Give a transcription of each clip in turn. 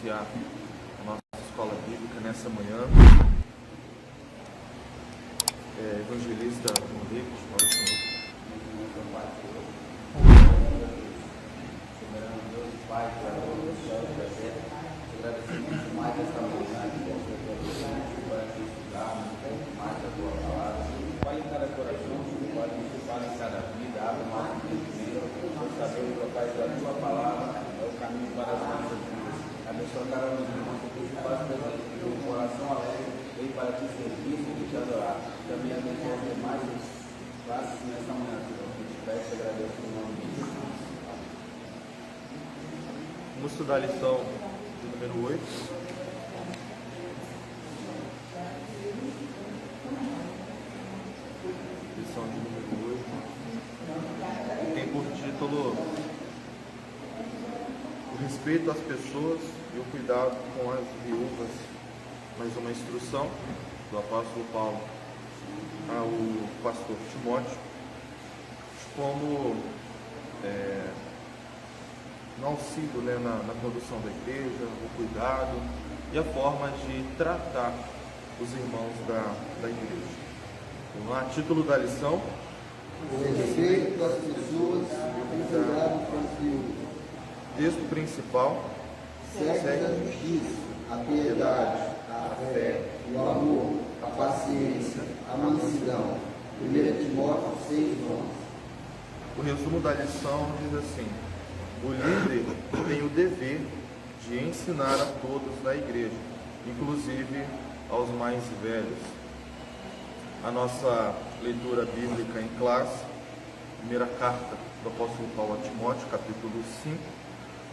iniciar a nossa escola bíblica nessa manhã. Evangelista Henrique, para o Senhor. Soberano Deus, Pai, Criador dos céus e da terra, te agradecemos mais esta manhã que temos a tua presença para te estudarmos um pouco mais da tua palavra. Fale em cada coração, Pai, que fale em cada vida, abre o nosso entendimento, nós sabemos, meu Pai, que a tua palavra é o caminho para as nossas vidas. Abençoa cada um de nós, que te faz presente, que o coração alegre vem para te servir e te adorar. Também abençoa os demais classes nesta manhã, Senhor, que te peço e agradeço em nome de Jesus. Vamos estudar a lição de número 8. Lição de número 8. Que tem por título o respeito às pessoas e o cuidado com as viúvas. Mais uma instrução do apóstolo Paulo ao pastor Timóteo de como no auxílio, na condução da igreja, o cuidado e a forma de tratar os irmãos da igreja. Vamos lá, título da lição: o respeito às pessoas e o cuidado com as viúvas. Texto principal: segue a justiça, a piedade, a fé, o amor, a paciência, a mansidão. 1 Timóteo 6:11. O resumo da lição diz assim: o líder tem o dever de ensinar a todos da igreja, inclusive aos mais velhos. A nossa leitura bíblica em classe, primeira carta do apóstolo Paulo a Timóteo, capítulo 5,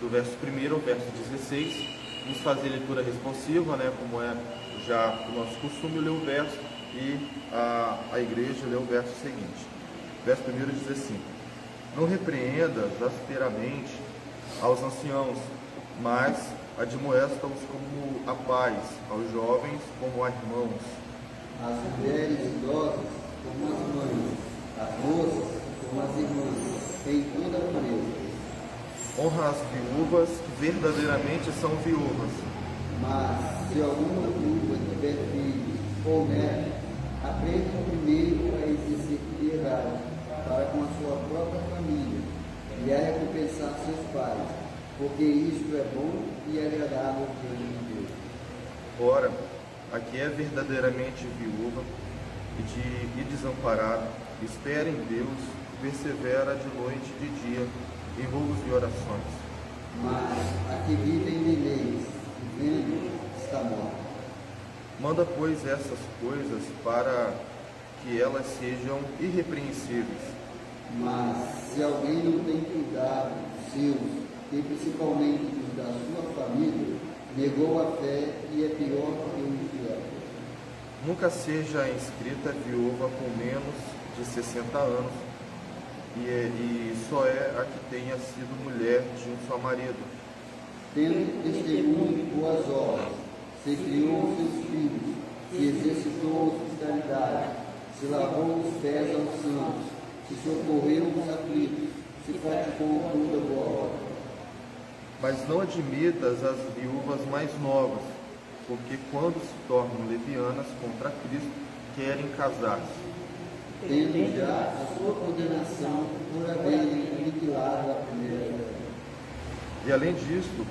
do verso 1 ao verso 16. Vamos fazer leitura responsiva, como é já o nosso costume, ler o verso e a igreja lê o verso seguinte. Verso 1 diz assim: não repreendas asperamente aos anciãos, mas admoesta-os como a pais, aos jovens como a irmãos. As mulheres idosas como as mães, as moças como as irmãs, em toda a pureza. Honra as viúvas que verdadeiramente são viúvas. Mas se alguma viúva tiver filhos ou netos, aprenda primeiro a exercer piedade para com a sua própria família e a recompensar seus pais, porque isto é bom e agradável diante de Deus. Ora, a que é verdadeiramente viúva e desamparada, espera em Deus, persevera de noite e de dia, em rogos e orações. Mas a que vive em delírios, vivendo, está morta. Manda, pois, essas coisas para que elas sejam irrepreensíveis. Mas se alguém não tem cuidado dos seus, e principalmente dos da sua família, negou a fé e é pior que o infiel. Nunca seja inscrita viúva com menos de 60 anos, e só é a que tenha sido mulher de um só marido. Tendo testemunho de boas obras, se criou seus filhos, se exercitou a hospitalidade, se lavou os pés aos santos, se socorreu os aflitos, se praticou toda boa obra. Mas não admitas as viúvas mais novas, porque quando se tornam levianas contra Cristo, querem casar-se. Tendo já a sua condenação por haverem aniquilado a primeira geração. E além disto,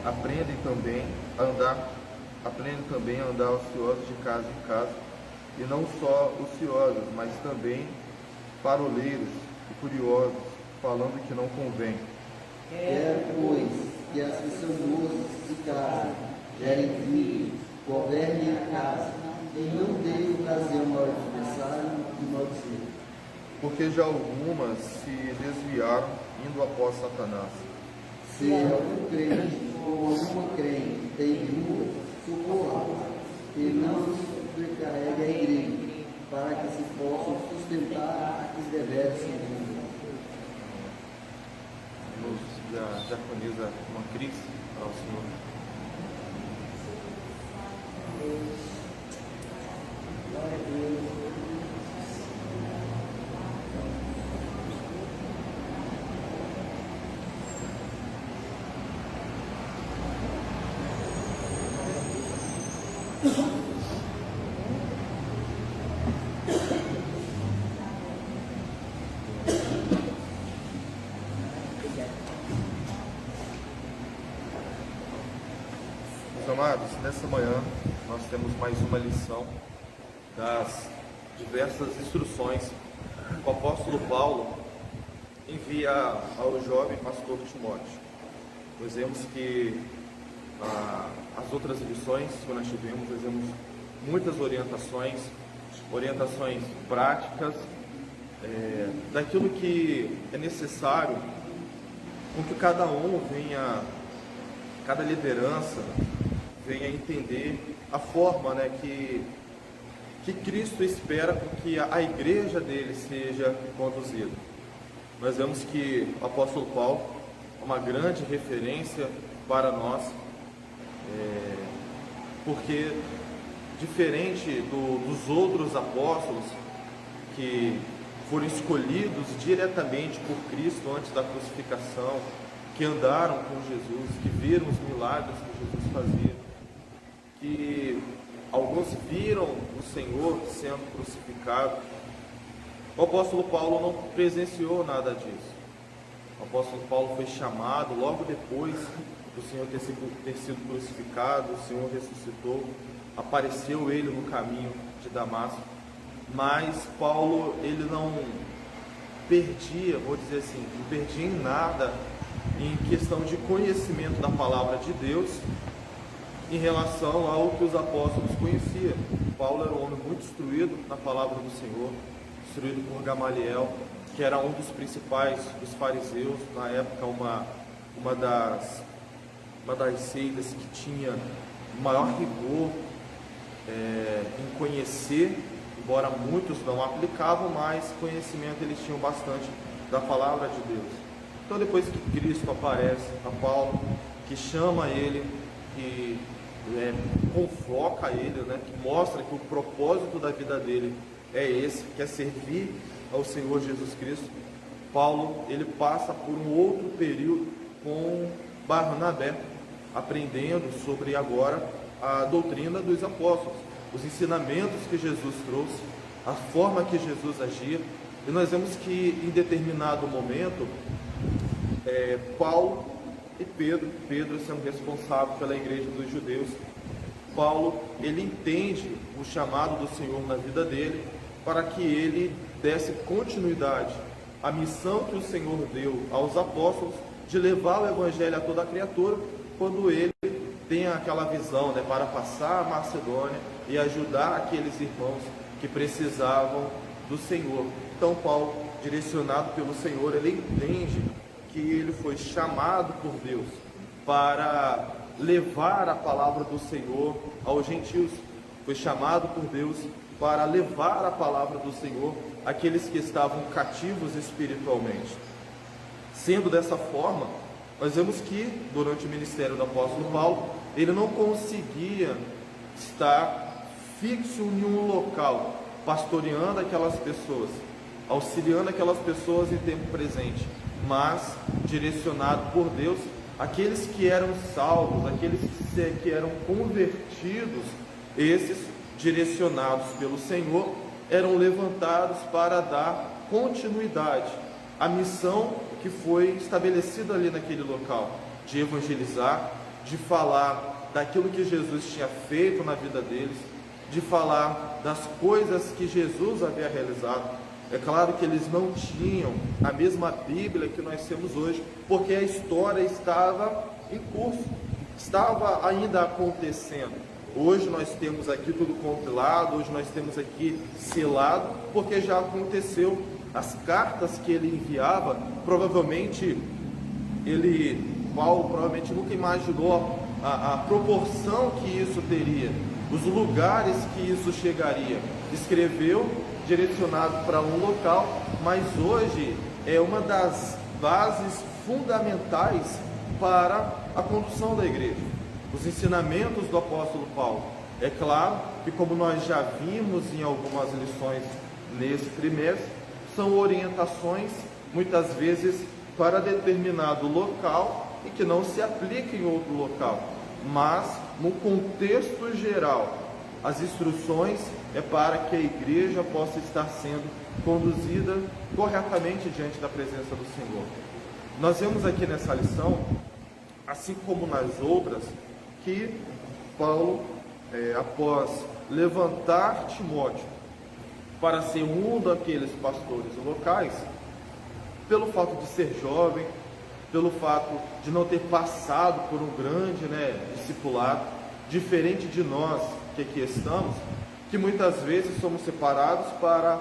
aprendem também a andar ociosos de casa em casa, e não só ociosos, mas também paroleiros e curiosos, falando que não convém. Quero, pois, que as que são moças se casem, gerem filhos, governem a casa, e não deem ocasião ao adversário e maldizer. Porque já algumas se desviaram, indo após Satanás. Se algum crente ou alguma crente tem viúva, socorra, e não sobrecarregue a igreja, para que se possam sustentar a que deveres são viúvas. A diaconisa uma Cris para o Senhor. Glória a Deus. Meus amados, nessa manhã nós temos mais uma lição das diversas instruções que o apóstolo Paulo envia ao jovem pastor Timóteo. Nós vemos que as outras lições que nós tivemos muitas orientações práticas, daquilo que é necessário com que cada liderança venha entender a forma, que Cristo espera com que a igreja dele seja conduzida. Nós vemos que o apóstolo Paulo é uma grande referência para nós, porque diferente dos outros apóstolos que foram escolhidos diretamente por Cristo antes da crucificação, que andaram com Jesus, que viram os milagres que Jesus fazia, que alguns viram o Senhor sendo crucificado, o apóstolo Paulo não presenciou nada disso. O apóstolo Paulo foi chamado logo depois do Senhor ter sido crucificado, o Senhor ressuscitou, apareceu ele no caminho de Damasco, mas Paulo, ele não perdia, vou dizer assim, não perdia em nada em questão de conhecimento da palavra de Deus em relação ao que os apóstolos conheciam. Paulo era um homem muito instruído na palavra do Senhor, instruído por Gamaliel, que era um dos principais dos fariseus, na época uma das seitas que tinha maior rigor em conhecer, embora muitos não aplicavam, mas conhecimento eles tinham bastante da palavra de Deus. Então, depois que Cristo aparece a Paulo, que chama ele, que convoca ele, que mostra que o propósito da vida dele é esse, que é servir ao Senhor Jesus Cristo, Paulo, ele passa por um outro período com Barnabé, aprendendo sobre agora a doutrina dos apóstolos, os ensinamentos que Jesus trouxe, a forma que Jesus agia. E nós vemos que em determinado momento, Paulo e Pedro sendo responsável pela igreja dos judeus, Paulo, ele entende o chamado do Senhor na vida dele, para que ele desse continuidade à missão que o Senhor deu aos apóstolos, de levar o evangelho a toda a criatura, quando ele tem aquela visão, para passar a Macedônia e ajudar aqueles irmãos que precisavam do Senhor. Então Paulo, direcionado pelo Senhor, ele entende que ele foi chamado por Deus para levar a palavra do Senhor aos gentios, foi chamado por Deus para levar a palavra do Senhor àqueles que estavam cativos espiritualmente. Sendo dessa forma, nós vemos que durante o ministério do apóstolo Paulo, ele não conseguia estar fixo em um local, pastoreando aquelas pessoas, auxiliando aquelas pessoas em tempo presente, mas direcionado por Deus, aqueles que eram salvos, aqueles que eram convertidos, esses direcionados pelo Senhor, eram levantados para dar continuidade à missão que foi estabelecida ali naquele local, de evangelizar, de falar daquilo que Jesus tinha feito na vida deles, de falar das coisas que Jesus havia realizado. É claro que eles não tinham a mesma Bíblia que nós temos hoje, porque a história estava em curso, estava ainda acontecendo. Hoje nós temos aqui tudo compilado, hoje nós temos aqui selado, porque já aconteceu. As cartas que ele enviava, Paulo provavelmente nunca imaginou a proporção que isso teria, os lugares que isso chegaria. Escreveu direcionado para um local, mas hoje é uma das bases fundamentais para a condução da igreja. Os ensinamentos do apóstolo Paulo. É claro que, como nós já vimos em algumas lições nesse trimestre, são orientações muitas vezes para determinado local e que não se aplica em outro local, mas no contexto geral as instruções é para que a igreja possa estar sendo conduzida corretamente diante da presença do Senhor. Nós vemos aqui nessa lição, assim como nas outras, que Paulo, após levantar Timóteo para ser um daqueles pastores locais, pelo fato de ser jovem, pelo fato de não ter passado por um grande discipulado, diferente de nós que aqui estamos, que muitas vezes somos separados para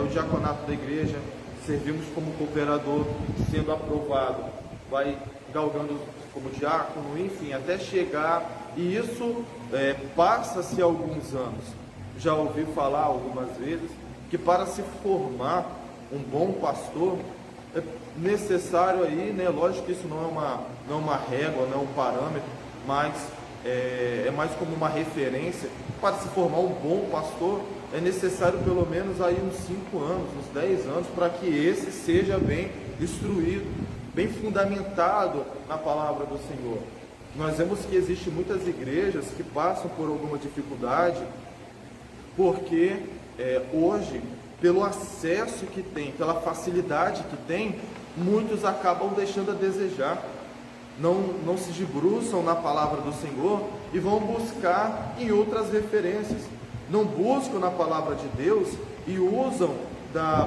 o diaconato da igreja, servimos como cooperador, sendo aprovado, vai galgando como diácono, enfim, até chegar, e isso passa-se alguns anos. Já ouvi falar algumas vezes que para se formar um bom pastor é necessário aí, lógico que isso não é uma régua, não é um parâmetro, mas é mais como uma referência. Para se formar um bom pastor é necessário pelo menos aí uns 5 anos, uns 10 anos, para que esse seja bem instruído, bem fundamentado na palavra do Senhor. Nós vemos que existem muitas igrejas que passam por alguma dificuldade, porque hoje, pelo acesso que tem, pela facilidade que tem, muitos acabam deixando a desejar, não se debruçam na palavra do Senhor e vão buscar em outras referências, não buscam na palavra de Deus e usam,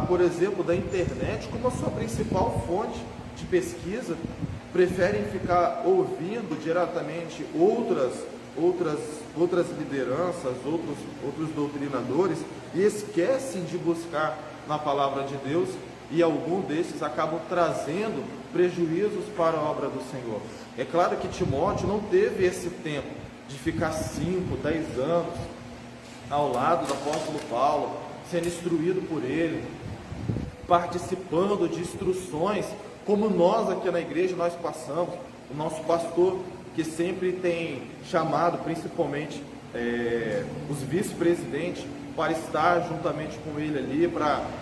por exemplo, da internet como a sua principal fonte de pesquisa, preferem ficar ouvindo diretamente outras lideranças, outros doutrinadores, e esquecem de buscar na palavra de Deus, e alguns desses acabam trazendo prejuízos para a obra do Senhor. É claro que Timóteo não teve esse tempo de ficar 5, 10 anos ao lado do apóstolo Paulo, sendo instruído por ele, participando de instruções, como nós aqui na igreja nós passamos. O nosso pastor, que sempre tem chamado principalmente os vice-presidentes para estar juntamente com ele ali,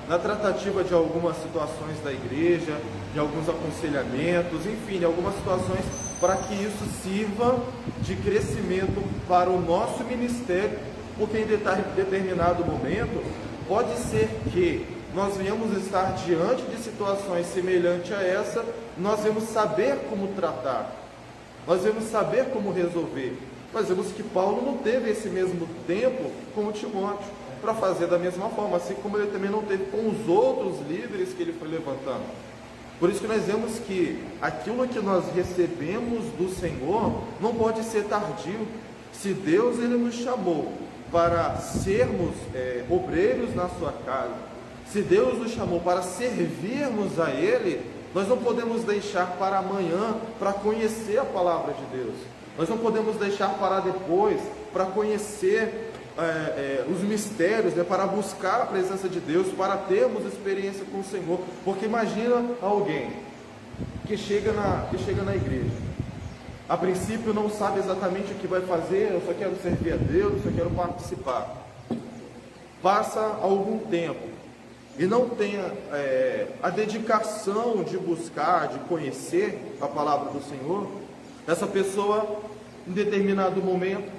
na tratativa de algumas situações da igreja, de alguns aconselhamentos, enfim, de algumas situações, para que isso sirva de crescimento para o nosso ministério, porque em determinado momento pode ser que nós venhamos estar diante de situações semelhantes a essa, nós vamos saber como tratar, nós vamos saber como resolver. Nós vemos que Paulo não teve esse mesmo tempo com Timóteo para fazer da mesma forma, assim como ele também não teve com os outros líderes que ele foi levantando. Por isso que nós vemos que aquilo que nós recebemos do Senhor não pode ser tardio. Se Deus ele nos chamou para sermos obreiros na sua casa, se Deus nos chamou para servirmos a Ele, nós não podemos deixar para amanhã para conhecer a palavra de Deus. Nós não podemos deixar para depois para conhecer os mistérios, para buscar a presença de Deus, para termos experiência com o Senhor. Porque imagina alguém que chega na igreja, a princípio não sabe exatamente o que vai fazer, eu só quero servir a Deus, eu só quero participar. Passa algum tempo e não tem a dedicação de buscar, de conhecer a palavra do Senhor, essa pessoa, em determinado momento,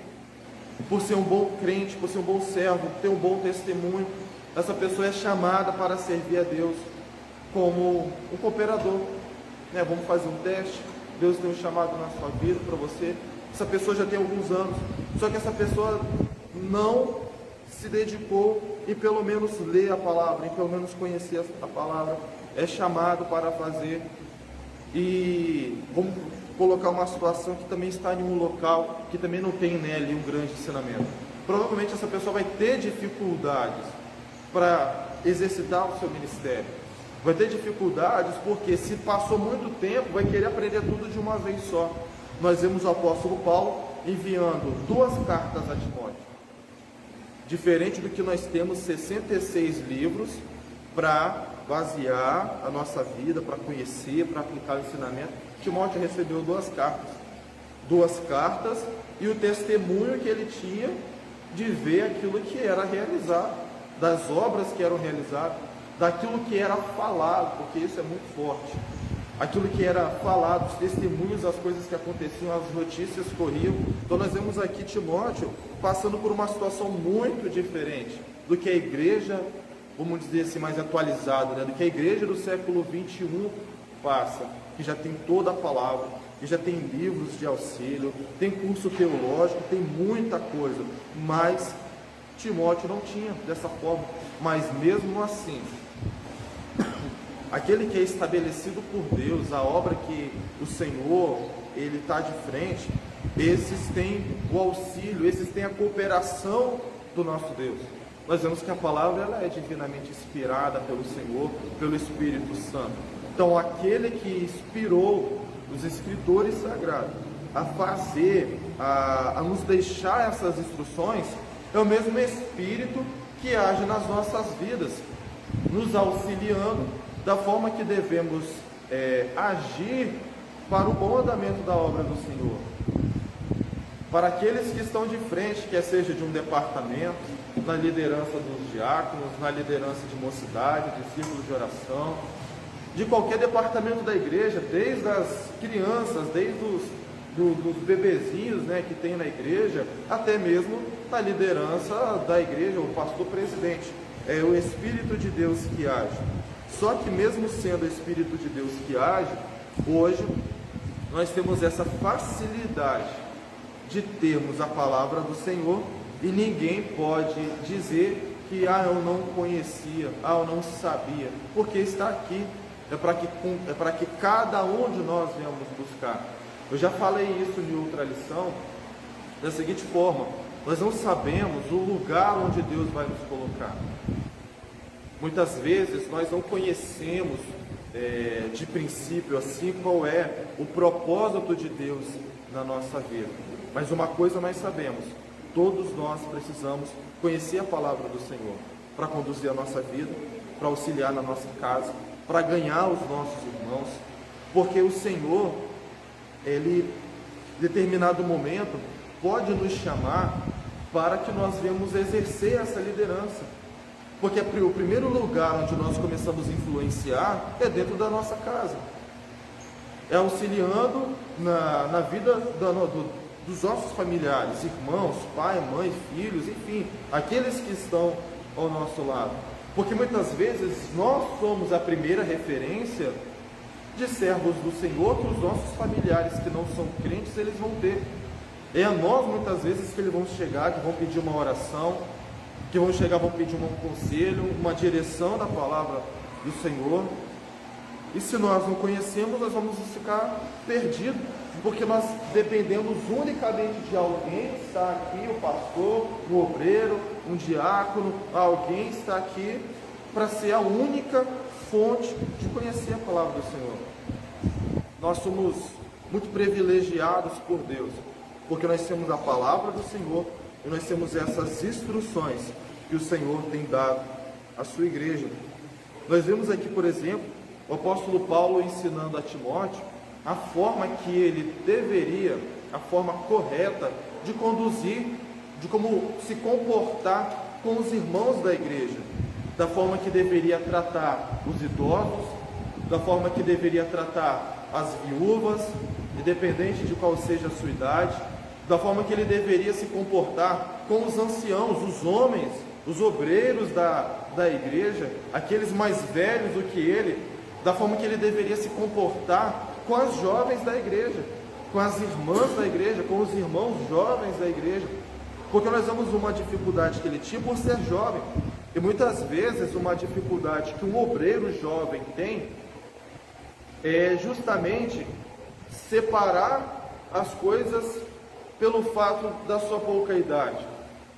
por ser um bom crente, por ser um bom servo, ter um bom testemunho, essa pessoa é chamada para servir a Deus como um cooperador. Vamos fazer um teste, Deus tem um chamado na sua vida para você. Essa pessoa já tem alguns anos, só que essa pessoa não se dedicou em pelo menos ler a palavra, em pelo menos conhecer a palavra. É chamado para fazer. E vamos colocar uma situação que também está em um local que também não tem ali um grande ensinamento. Provavelmente essa pessoa vai ter dificuldades para exercitar o seu ministério. Vai ter dificuldades porque se passou muito tempo, vai querer aprender tudo de uma vez só. Nós vemos o apóstolo Paulo enviando 2 cartas a Timóteo. Diferente do que nós temos 66 livros para basear a nossa vida, para conhecer, para aplicar o ensinamento. Timóteo recebeu 2 cartas. 2 cartas e o testemunho que ele tinha de ver aquilo que era realizado, das obras que eram realizadas, daquilo que era falado, porque isso é muito forte. aquilo que era falado, os testemunhos, as coisas que aconteciam, as notícias corriam. Então nós vemos aqui Timóteo passando por uma situação muito diferente do que a igreja, vamos dizer assim, mais atualizada, né? Do que a igreja do século 21 passa, que já tem toda a palavra, que já tem livros de auxílio, tem curso teológico, tem muita coisa, mas Timóteo não tinha dessa forma. Mas mesmo assim, aquele que é estabelecido por Deus, a obra que o Senhor, Ele está de frente, esses têm o auxílio, esses têm a cooperação do nosso Deus. Nós vemos que a palavra ela é divinamente inspirada pelo Senhor, pelo Espírito Santo. Então, aquele que inspirou os escritores sagrados a fazer, a nos deixar essas instruções, é o mesmo Espírito que age nas nossas vidas, nos auxiliando da forma que devemos agir para o bom andamento da obra do Senhor. Para aqueles que estão de frente, quer seja de um departamento, na liderança dos diáconos, na liderança de mocidade, de círculo de oração, de qualquer departamento da igreja, desde as crianças, desde dos bebezinhos, né, que tem na igreja, até mesmo na liderança da igreja, o pastor presidente. É o Espírito de Deus que age. Só que mesmo sendo o Espírito de Deus que age, hoje nós temos essa facilidade de termos a palavra do Senhor e ninguém pode dizer que eu não conhecia, eu não sabia, porque está aqui. É para que cada um de nós venhamos buscar. Eu já falei isso em outra lição, da seguinte forma: nós não sabemos o lugar onde Deus vai nos colocar. Muitas vezes nós não conhecemos de princípio assim qual é o propósito de Deus na nossa vida. Mas uma coisa nós sabemos: todos nós precisamos conhecer a palavra do Senhor para conduzir a nossa vida, para auxiliar na nossa casa, para ganhar os nossos irmãos, porque o Senhor, Ele, em determinado momento, pode nos chamar para que nós venhamos exercer essa liderança, porque o primeiro lugar onde nós começamos a influenciar é dentro da nossa casa, é auxiliando na vida dos nossos familiares, irmãos, pai, mãe, filhos, enfim, aqueles que estão ao nosso lado. Porque muitas vezes nós somos a primeira referência de servos do Senhor que os nossos familiares que não são crentes, eles vão ter. É a nós muitas vezes que eles vão chegar, que vão pedir uma oração, que vão chegar, vão pedir um conselho, uma direção da palavra do Senhor. E se nós não conhecemos, nós vamos ficar perdidos, porque nós dependemos unicamente de alguém que está aqui, o pastor, o obreiro, um diácono, alguém está aqui para ser a única fonte de conhecer a palavra do Senhor. Nós somos muito privilegiados por Deus, porque nós temos a palavra do Senhor e nós temos essas instruções que o Senhor tem dado à sua igreja. Nós vemos aqui, por exemplo, o apóstolo Paulo ensinando a Timóteo a forma que ele deveria, a forma correta de conduzir, de como se comportar com os irmãos da igreja, da forma que deveria tratar os idosos, da forma que deveria tratar as viúvas, independente de qual seja a sua idade, da forma que ele deveria se comportar com os anciãos, os homens, os obreiros da igreja, aqueles mais velhos do que ele, da forma que ele deveria se comportar com as jovens da igreja, com as irmãs da igreja, com os irmãos jovens da igreja, porque nós vemos uma dificuldade que ele tinha por ser jovem, e muitas vezes uma dificuldade que um obreiro jovem tem é justamente separar as coisas pelo fato da sua pouca idade,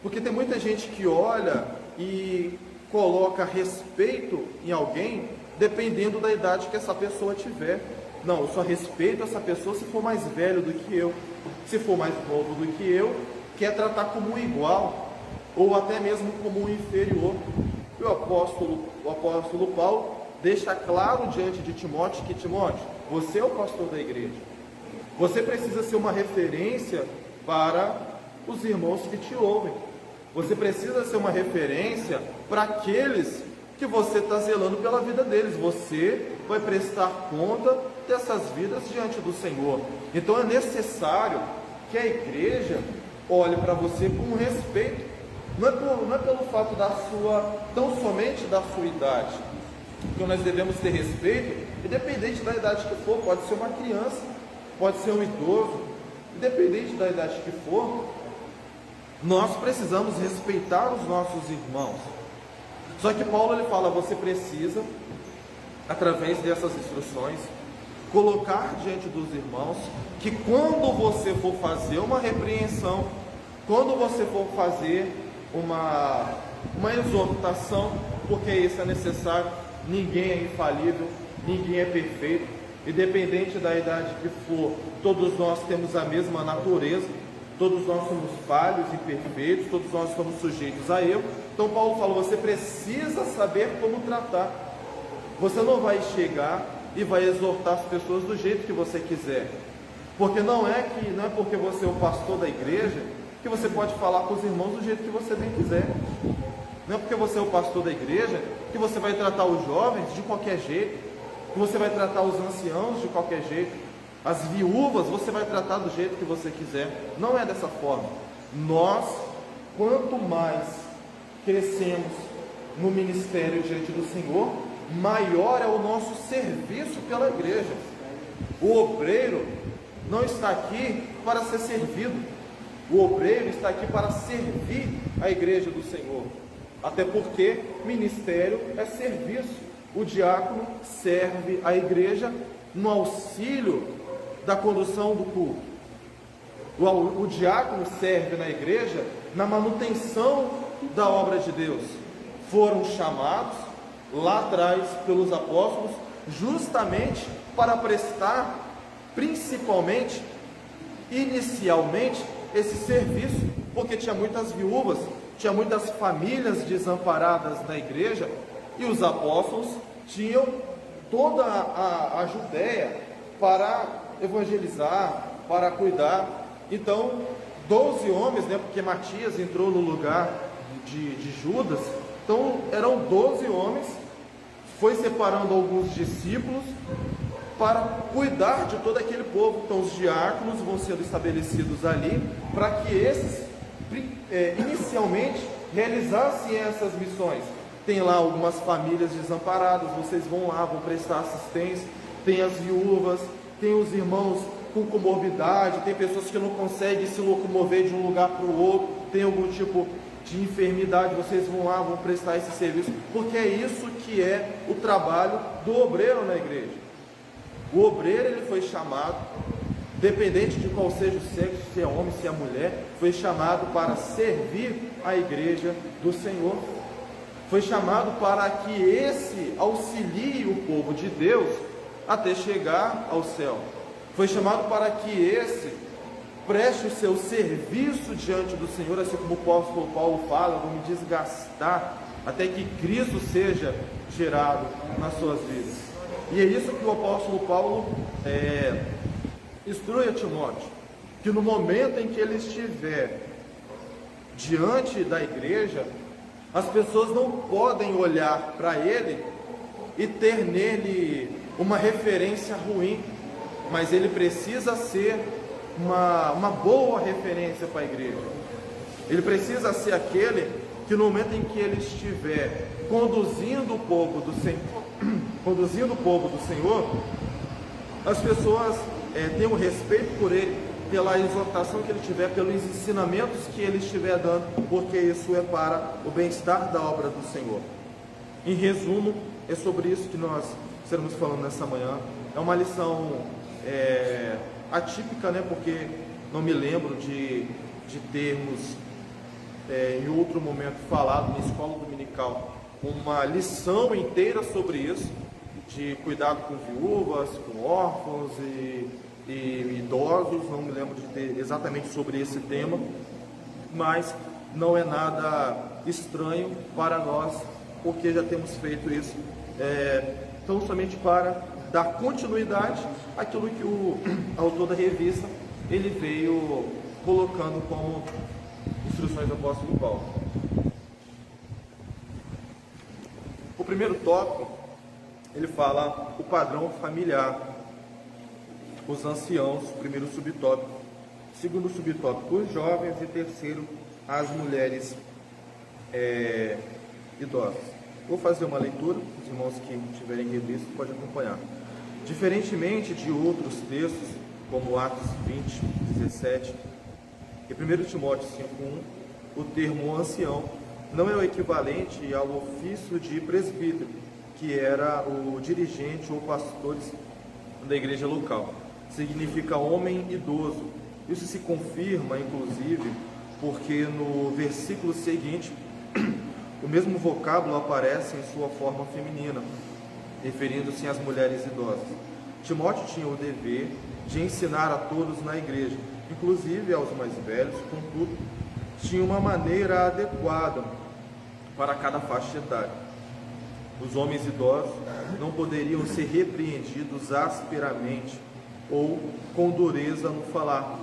porque tem muita gente que olha e coloca respeito em alguém dependendo da idade que essa pessoa tiver. Não, eu só respeito essa pessoa se for mais velho do que eu, se for mais novo do que eu, quer tratar como um igual, ou até mesmo como um inferior. E o apóstolo Paulo deixa claro diante de Timóteo que, Timóteo, você é o pastor da igreja, você precisa ser uma referência para os irmãos que te ouvem, você precisa ser uma referência para aqueles que você está zelando pela vida deles, você vai prestar conta dessas vidas diante do Senhor. Então é necessário que a igreja olhe para você com respeito, não é pelo fato tão somente da sua idade, que nós devemos ter respeito, independente da idade que for. Pode ser uma criança, pode ser um idoso, independente da idade que for, nós precisamos respeitar os nossos irmãos. Só que Paulo ele fala, você precisa, através dessas instruções, colocar diante dos irmãos que quando você for fazer uma repreensão, quando você for fazer uma exortação, porque isso é necessário, ninguém é infalível, ninguém é perfeito, independente da idade que for, todos nós temos a mesma natureza, todos nós somos falhos, imperfeitos, todos nós estamos sujeitos a erro. Então Paulo falou, você precisa saber como tratar. Você não vai chegar e vai exortar as pessoas do jeito que você quiser, porque não é porque você é o pastor da igreja que você pode falar com os irmãos do jeito que você bem quiser. Não é porque você é o pastor da igreja que você vai tratar os jovens de qualquer jeito, que você vai tratar os anciãos de qualquer jeito, as viúvas você vai tratar do jeito que você quiser. Não é dessa forma. Nós, quanto mais crescemos no ministério diante do Senhor, maior é o nosso serviço pela igreja. O obreiro não está aqui para ser servido, o obreiro está aqui para servir a igreja do Senhor, até porque ministério é serviço. O diácono serve a igreja no auxílio da condução do culto, o diácono serve na igreja na manutenção da obra de Deus. Foram chamados lá atrás pelos apóstolos justamente para prestar, principalmente, inicialmente, esse serviço, porque tinha muitas viúvas, tinha muitas famílias desamparadas na igreja, e os apóstolos tinham toda a Judéia para evangelizar, para cuidar. Então 12 homens, porque Matias entrou no lugar de Judas, então eram 12 homens, foi separando alguns discípulos para cuidar de todo aquele povo. Então os diáconos vão sendo estabelecidos ali, para que esses inicialmente realizassem essas missões. Tem lá algumas famílias desamparadas, vocês vão lá, vão prestar assistência, tem as viúvas, tem os irmãos com comorbidade, tem pessoas que não conseguem se locomover de um lugar para o outro, tem algum tipo de enfermidade, vocês vão lá, vão prestar esse serviço, porque é isso que é o trabalho do obreiro na igreja. O obreiro, ele foi chamado, dependente de qual seja o sexo, se é homem, se é mulher, foi chamado para servir a igreja do Senhor. Foi chamado para que esse auxilie o povo de Deus até chegar ao céu. Foi chamado para que esse preste o seu serviço diante do Senhor, assim como o apóstolo Paulo fala, vou me desgastar até que Cristo seja gerado nas suas vidas. E é isso que o apóstolo Paulo instrui a Timóteo, que no momento em que ele estiver diante da igreja, as pessoas não podem olhar para ele e ter nele uma referência ruim, mas ele precisa ser uma boa referência para a igreja. Ele precisa ser aquele que no momento em que ele estiver conduzindo o povo do Senhor, as pessoas tenham respeito por ele, pela exortação que ele tiver, pelos ensinamentos que ele estiver dando, porque isso é para o bem-estar da obra do Senhor. Em resumo, é sobre isso que nós estaremos falando nessa manhã. É uma lição atípica, porque não me lembro de termos em outro momento falado na escola dominical uma lição inteira sobre isso, de cuidado com viúvas, com órfãos e idosos. Não me lembro de ter exatamente sobre esse tema, mas não é nada estranho para nós, porque já temos feito isso, tão somente para dar continuidade àquilo que o autor da revista ele veio colocando como instruções do apóstolo Paulo. O primeiro tópico, ele fala o padrão familiar. os anciãos, primeiro subtópico. Segundo subtópico, os jovens. E terceiro, as mulheres idosas. Vou fazer uma leitura, os irmãos que tiverem revista podem acompanhar. Diferentemente de outros textos, como Atos 20, 17 e 1 Timóteo 5:1, o termo ancião não é o equivalente ao ofício de presbítero, que era o dirigente ou pastores da igreja local. Significa homem idoso. Isso se confirma, inclusive, porque no versículo seguinte, o mesmo vocábulo aparece em sua forma feminina, referindo-se às mulheres idosas. Timóteo tinha o dever de ensinar a todos na igreja, inclusive aos mais velhos, contudo, tinha uma maneira adequada para cada faixa etária. Os homens idosos não poderiam ser repreendidos asperamente ou com dureza no falar.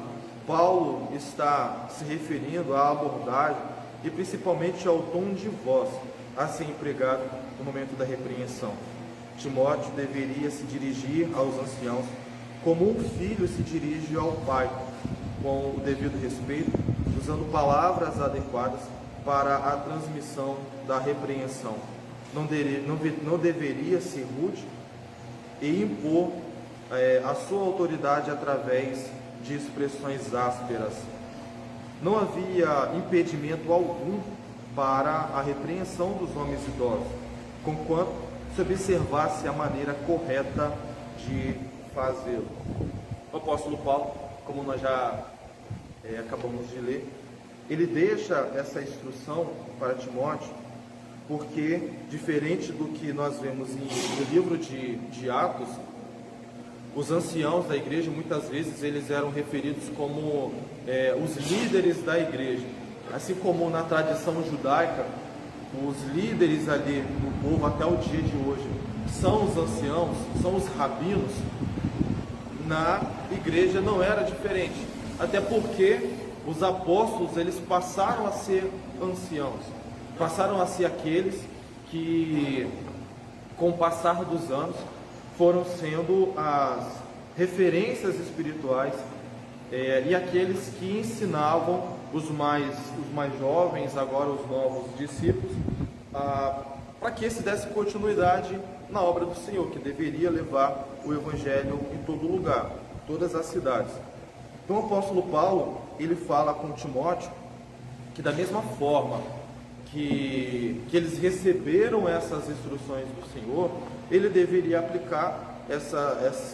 Paulo está se referindo à abordagem e principalmente ao tom de voz a ser empregado no momento da repreensão. Timóteo deveria se dirigir aos anciãos como um filho se dirige ao pai, com o devido respeito, usando palavras adequadas para a transmissão da repreensão. Não deveria ser rude e impor a sua autoridade através de expressões ásperas. Não havia impedimento algum para a repreensão dos homens idosos, conquanto se observasse a maneira correta de fazê-lo. O apóstolo Paulo, como nós já acabamos de ler, ele deixa essa instrução para Timóteo, porque, diferente do que nós vemos no livro de Atos, os anciãos da igreja, muitas vezes, eles eram referidos como os líderes da igreja. Assim como na tradição judaica, os líderes ali do povo, até o dia de hoje, são os anciãos, são os rabinos. Na igreja não era diferente, até porque os apóstolos, eles passaram a ser anciãos, passaram a ser aqueles que, com o passar dos anos, foram sendo as referências espirituais e aqueles que ensinavam os mais jovens, agora os novos discípulos, para que se desse continuidade na obra do Senhor, que deveria levar o Evangelho em todo lugar, todas as cidades. Então o apóstolo Paulo, ele fala com Timóteo que da mesma forma que eles receberam essas instruções do Senhor, ele deveria aplicar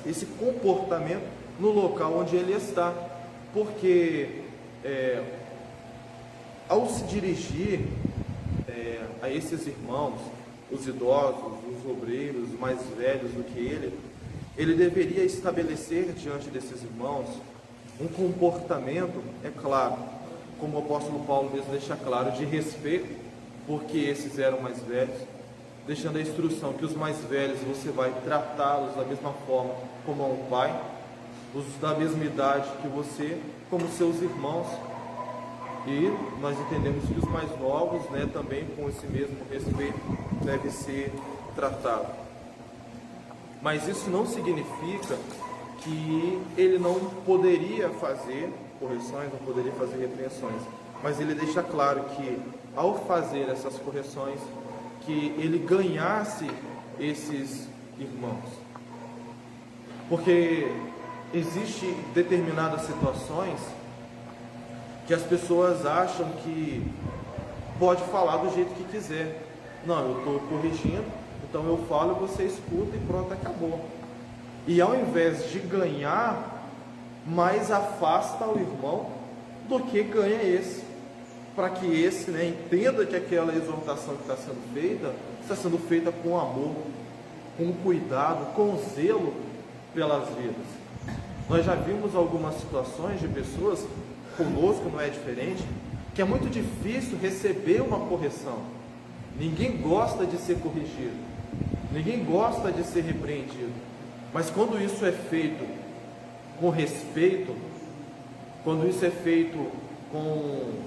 esse comportamento no local onde ele está, porque ao se dirigir a esses irmãos, os idosos, os obreiros, mais velhos do que ele deveria estabelecer diante desses irmãos um comportamento, é claro, como o apóstolo Paulo mesmo deixa claro, de respeito, porque esses eram mais velhos, deixando a instrução que os mais velhos você vai tratá-los da mesma forma como a um pai, os da mesma idade que você, como seus irmãos, e nós entendemos que os mais novos, também com esse mesmo respeito deve ser tratado. Mas isso não significa que ele não poderia fazer correções, não poderia fazer repreensões, mas ele deixa claro que ao fazer essas correções, que ele ganhasse esses irmãos, porque existe determinadas situações que as pessoas acham que pode falar do jeito que quiser. Não, eu estou corrigindo, então eu falo, você escuta e pronto, acabou. E ao invés de ganhar, mais afasta o irmão do que ganha esse, para que esse entenda que aquela exortação que está sendo feita com amor, com cuidado, com zelo pelas vidas. Nós já vimos algumas situações de pessoas, conosco não é diferente, que é muito difícil receber uma correção. Ninguém gosta de ser corrigido, ninguém gosta de ser repreendido, mas quando isso é feito com respeito, quando isso é feito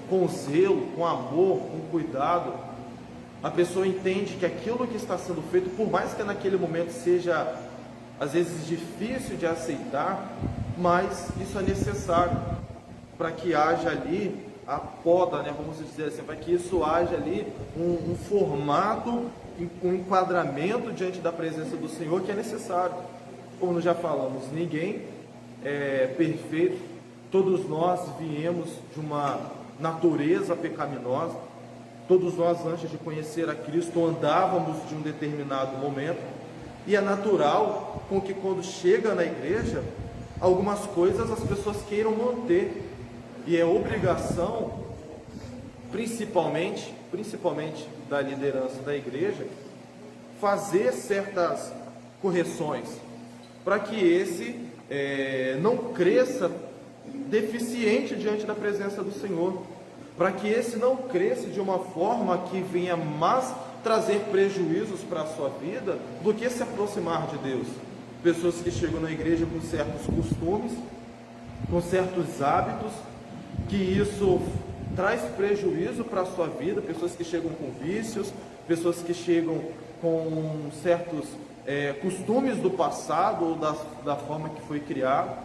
com zelo, com amor, com cuidado, a pessoa entende que aquilo que está sendo feito, por mais que naquele momento seja às vezes difícil de aceitar, mas isso é necessário para que haja ali a poda, né, vamos dizer assim, para que isso haja ali um formato, um enquadramento diante da presença do Senhor que é necessário. Como nós já falamos, ninguém é perfeito, todos nós viemos de uma natureza pecaminosa, todos nós antes de conhecer a Cristo andávamos de um determinado momento, e é natural com que quando chega na igreja, algumas coisas as pessoas queiram manter, e é obrigação, principalmente da liderança da igreja, fazer certas correções, para que esse não cresça deficiente diante da presença do Senhor, para que esse não cresça de uma forma que venha mais trazer prejuízos para a sua vida do que se aproximar de Deus. Pessoas que chegam na igreja com certos costumes, com certos hábitos, que isso traz prejuízo para a sua vida, pessoas que chegam com vícios, pessoas que chegam com certos costumes do passado ou da forma que foi criado,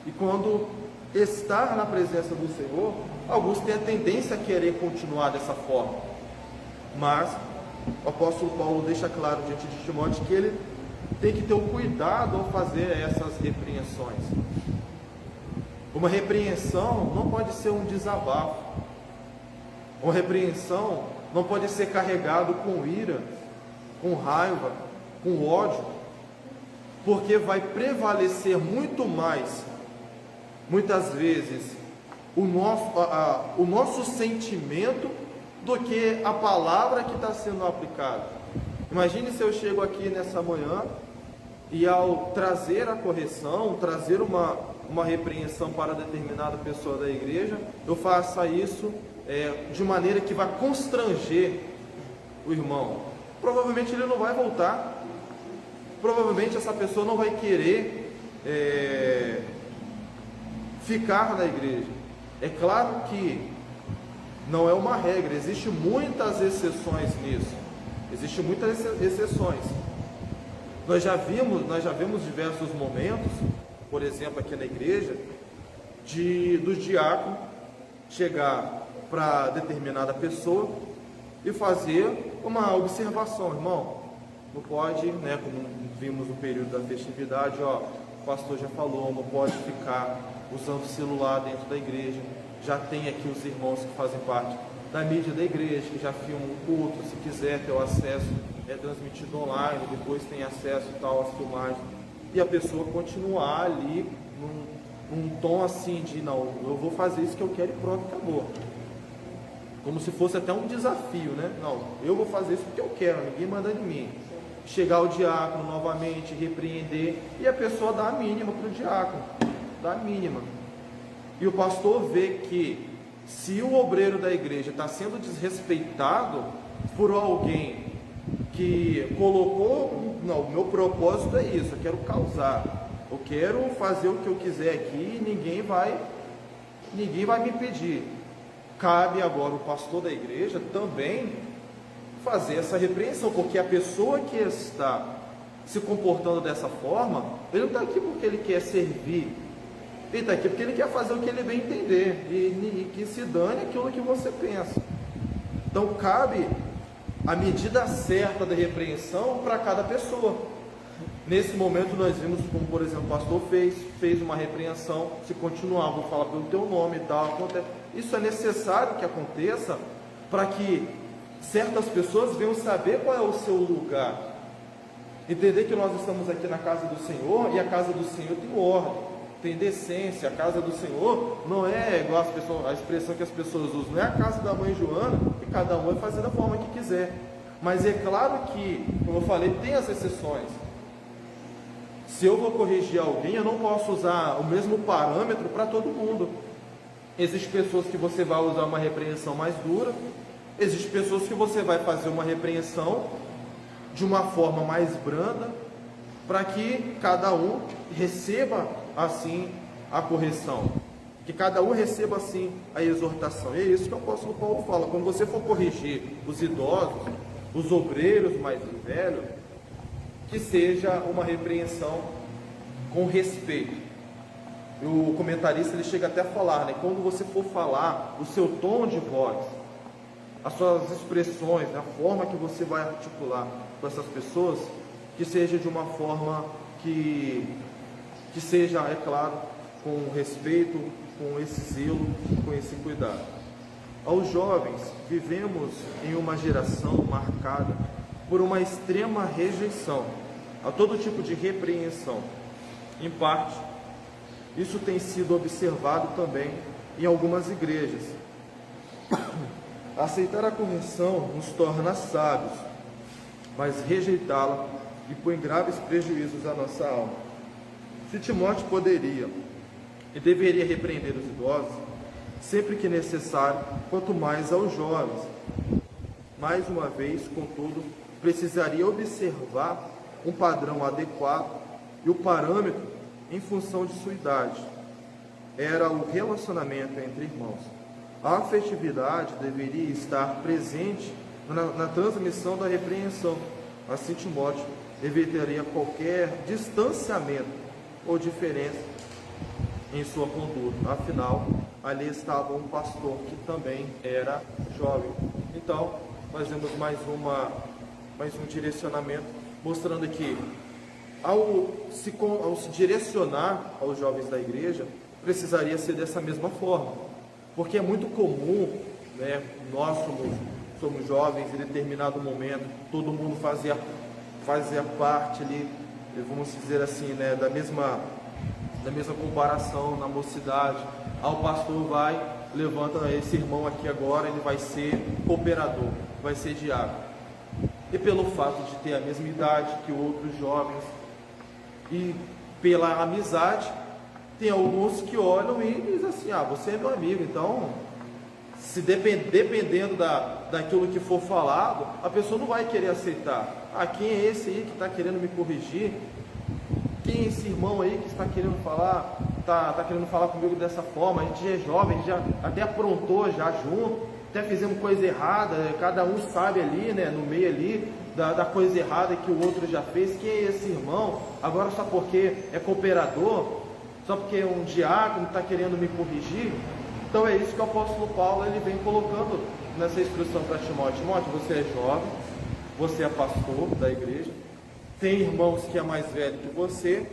e quando estar na presença do Senhor, alguns têm a tendência a querer continuar dessa forma, mas o apóstolo Paulo deixa claro diante de Timóteo que ele tem que ter o cuidado ao fazer essas repreensões. Uma repreensão não pode ser um desabafo, uma repreensão não pode ser carregado com ira, com raiva, com ódio, porque vai prevalecer muito mais, muitas vezes, o nosso sentimento do que a palavra que está sendo aplicada. Imagine se eu chego aqui nessa manhã e ao trazer a correção, trazer uma repreensão para determinada pessoa da igreja, eu faça isso de maneira que vai constranger o irmão. Provavelmente ele não vai voltar, provavelmente essa pessoa não vai querer ficar na igreja. É claro que não é uma regra, existem muitas exceções nisso, existem muitas exceções. Nós já vimos diversos momentos, por exemplo, aqui na igreja, do diácono chegar para determinada pessoa e fazer uma observação: irmão, não pode, né, como vimos no período da festividade, o pastor já falou, não pode ficar usando celular dentro da igreja. Já tem aqui os irmãos que fazem parte da mídia da igreja, que já filmam o culto, se quiser ter o acesso, é transmitido online, depois tem acesso e tal às filmagens, e a pessoa continuar ali num tom assim de, não, eu vou fazer isso que eu quero e pronto, acabou. Como se fosse até um desafio, né? Não, eu vou fazer isso porque eu quero, ninguém manda em mim. Chegar o diácono novamente, repreender, e a pessoa dá a mínima para o diácono, dá a mínima. E o pastor vê que se o obreiro da igreja está sendo desrespeitado por alguém que colocou, não, o meu propósito é isso, eu quero causar, eu quero fazer o que eu quiser aqui e ninguém vai me impedir. Cabe agora o pastor da igreja também fazer essa repreensão, porque a pessoa que está se comportando dessa forma, ele não está aqui porque ele quer servir, ele está aqui porque ele quer fazer o que ele bem entender, e que se dane aquilo que você pensa. Então cabe a medida certa da repreensão para cada pessoa. Nesse momento nós vimos como, por exemplo, o pastor fez uma repreensão. Se continuar, vou falar pelo teu nome e tal, isso é necessário que aconteça para que certas pessoas venham saber qual é o seu lugar, entender que nós estamos aqui na casa do Senhor, e a casa do Senhor tem ordem, tem decência. A casa do Senhor não é igual a expressão que as pessoas usam, não é a casa da mãe Joana, que cada um vai fazer da forma que quiser. Mas é claro que, como eu falei, tem as exceções. Se eu vou corrigir alguém, eu não posso usar o mesmo parâmetro para todo mundo. Existem pessoas que você vai usar uma repreensão mais dura, existem pessoas que você vai fazer uma repreensão de uma forma mais branda, para que cada um receba assim a correção, que cada um receba assim a exortação. E é isso que o apóstolo Paulo fala: quando você for corrigir os idosos, os obreiros mais velhos, que seja uma repreensão com respeito. O comentarista ele chega até a falar, né, quando você for falar, o seu tom de voz, as suas expressões, né, a forma que você vai articular com essas pessoas, que seja de uma forma que seja, é claro, com respeito, com esse zelo, com esse cuidado. Aos jovens, vivemos em uma geração marcada por uma extrema rejeição a todo tipo de repreensão. Em parte, isso tem sido observado também em algumas igrejas. Aceitar a correção nos torna sábios, mas rejeitá-la e põe graves prejuízos à nossa alma. Se Timóteo poderia e deveria repreender os idosos, sempre que necessário, quanto mais aos jovens. Mais uma vez, contudo, precisaria observar um padrão adequado e o parâmetro em função de sua idade. Era o relacionamento entre irmãos. A afetividade deveria estar presente na transmissão da repreensão. Assim, Timóteo evitaria qualquer distanciamento ou diferença em sua conduta. Afinal, ali estava um pastor que também era jovem. Então, nós vemos mais um direcionamento, mostrando que ao se direcionar aos jovens da igreja, precisaria ser dessa mesma forma. Porque é muito comum, né, nós somos jovens, em determinado momento, todo mundo fazia parte ali, vamos dizer assim, né, da mesma comparação na mocidade. O pastor levanta esse irmão aqui agora, ele vai ser cooperador, vai ser diácono. E pelo fato de ter a mesma idade que outros jovens, e pela amizade, tem alguns que olham e dizem assim, você é meu amigo, então, se dependendo daquilo que for falado, a pessoa não vai querer aceitar. Quem é esse aí que está querendo me corrigir? Quem é esse irmão aí que está querendo falar, está querendo falar comigo dessa forma? A gente já é jovem, a gente já até aprontou já junto, até fizemos coisa errada, cada um sabe ali, né, no meio ali, da coisa errada que o outro já fez. Quem é esse irmão? Agora só porque é cooperador, só porque é um diácono está querendo me corrigir? Então é isso que o apóstolo Paulo ele vem colocando nessa instrução para Timóteo. Timóteo, você é jovem, você é pastor da igreja, tem irmãos que é mais velho que você,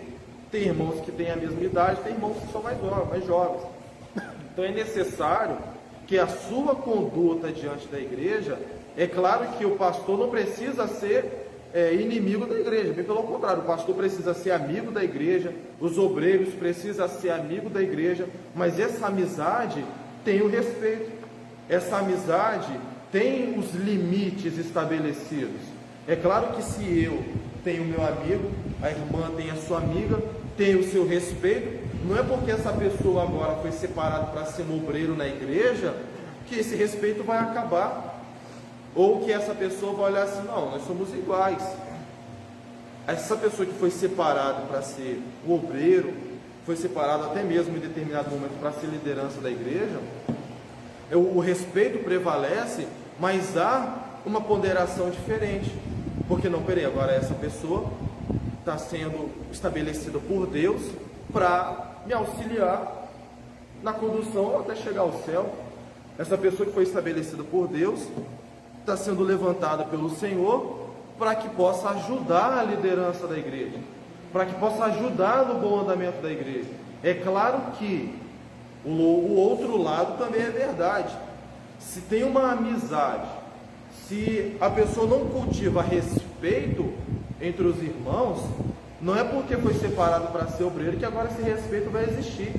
tem irmãos que têm a mesma idade, tem irmãos que são mais jovens. Então é necessário que a sua conduta diante da igreja, é claro que o pastor não precisa ser inimigo da igreja, bem pelo contrário, o pastor precisa ser amigo da igreja, os obreiros precisam ser amigo da igreja, mas essa amizade tem o respeito, essa amizade tem os limites estabelecidos. É claro que se eu tenho meu amigo, a irmã tem a sua amiga, tem o seu respeito, não é porque essa pessoa agora foi separada para ser um obreiro na igreja, que esse respeito vai acabar. Ou que essa pessoa vai olhar assim, não, nós somos iguais. Essa pessoa que foi separada para ser o obreiro, foi separado até mesmo em determinado momento para ser liderança da igreja, o respeito prevalece, mas há uma ponderação diferente. Porque não, peraí, agora essa pessoa está sendo estabelecida por Deus para me auxiliar na condução até chegar ao céu. Essa pessoa que foi estabelecida por Deus está sendo levantada pelo Senhor para que possa ajudar a liderança da igreja, para que possa ajudar no bom andamento da igreja. É claro que o outro lado também é verdade. Se tem uma amizade, se a pessoa não cultiva respeito entre os irmãos, não é porque foi separado para ser obreiro que agora esse respeito vai existir.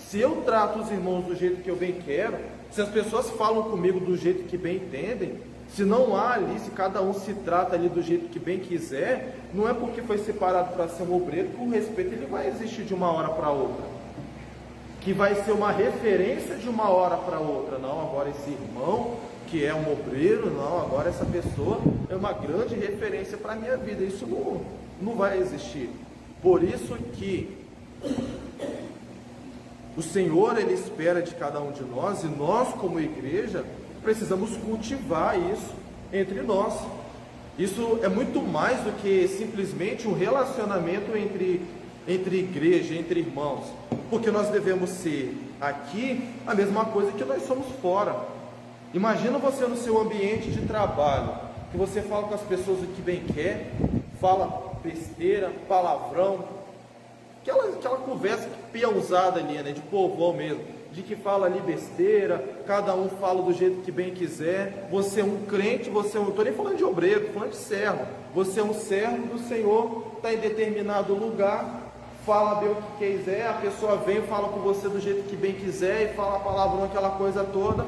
Se eu trato os irmãos do jeito que eu bem quero, se as pessoas falam comigo do jeito que bem entendem, se não há ali, se cada um se trata ali do jeito que bem quiser, não é porque foi separado para ser um obreiro que o respeito ele vai existir de uma hora para outra, que vai ser uma referência de uma hora para outra. Não, agora esse irmão que é um obreiro, não, agora essa pessoa é uma grande referência para a minha vida. Isso não vai existir. Por isso que o Senhor ele espera de cada um de nós, e nós como igreja precisamos cultivar isso entre nós. Isso é muito mais do que simplesmente um relacionamento entre igreja, entre irmãos, porque nós devemos ser aqui a mesma coisa que nós somos fora. Imagina você no seu ambiente de trabalho, que você fala com as pessoas o que bem quer, fala besteira, palavrão, aquela conversa peãozada ali, né, de povão mesmo, de que fala ali besteira, cada um fala do jeito que bem quiser. Você é um crente, não estou nem falando de obreiro, estou falando de servo. Você é um servo do Senhor, está em determinado lugar, fala bem o que quiser, a pessoa vem e fala com você do jeito que bem quiser, e fala palavrão, aquela coisa toda.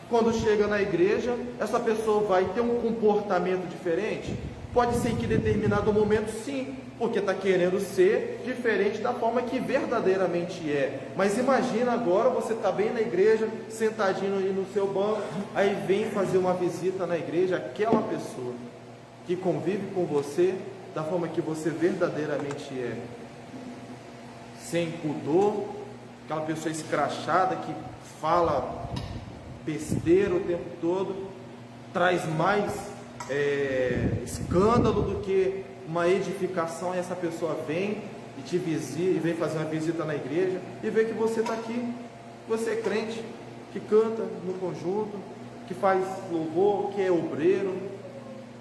Quando chega na igreja, essa pessoa vai ter um comportamento diferente? Pode ser que em determinado momento sim, porque está querendo ser diferente da forma que verdadeiramente é. Mas imagina agora, você está bem na igreja, sentadinho aí no seu banco, aí vem fazer uma visita na igreja, aquela pessoa que convive com você da forma que você verdadeiramente é, sem pudor, aquela pessoa escrachada que fala besteira o tempo todo, traz mais escândalo do que uma edificação. E essa pessoa vem e te visita, e vem fazer uma visita na igreja e vê que você está aqui, você é crente, que canta no conjunto, que faz louvor, que é obreiro.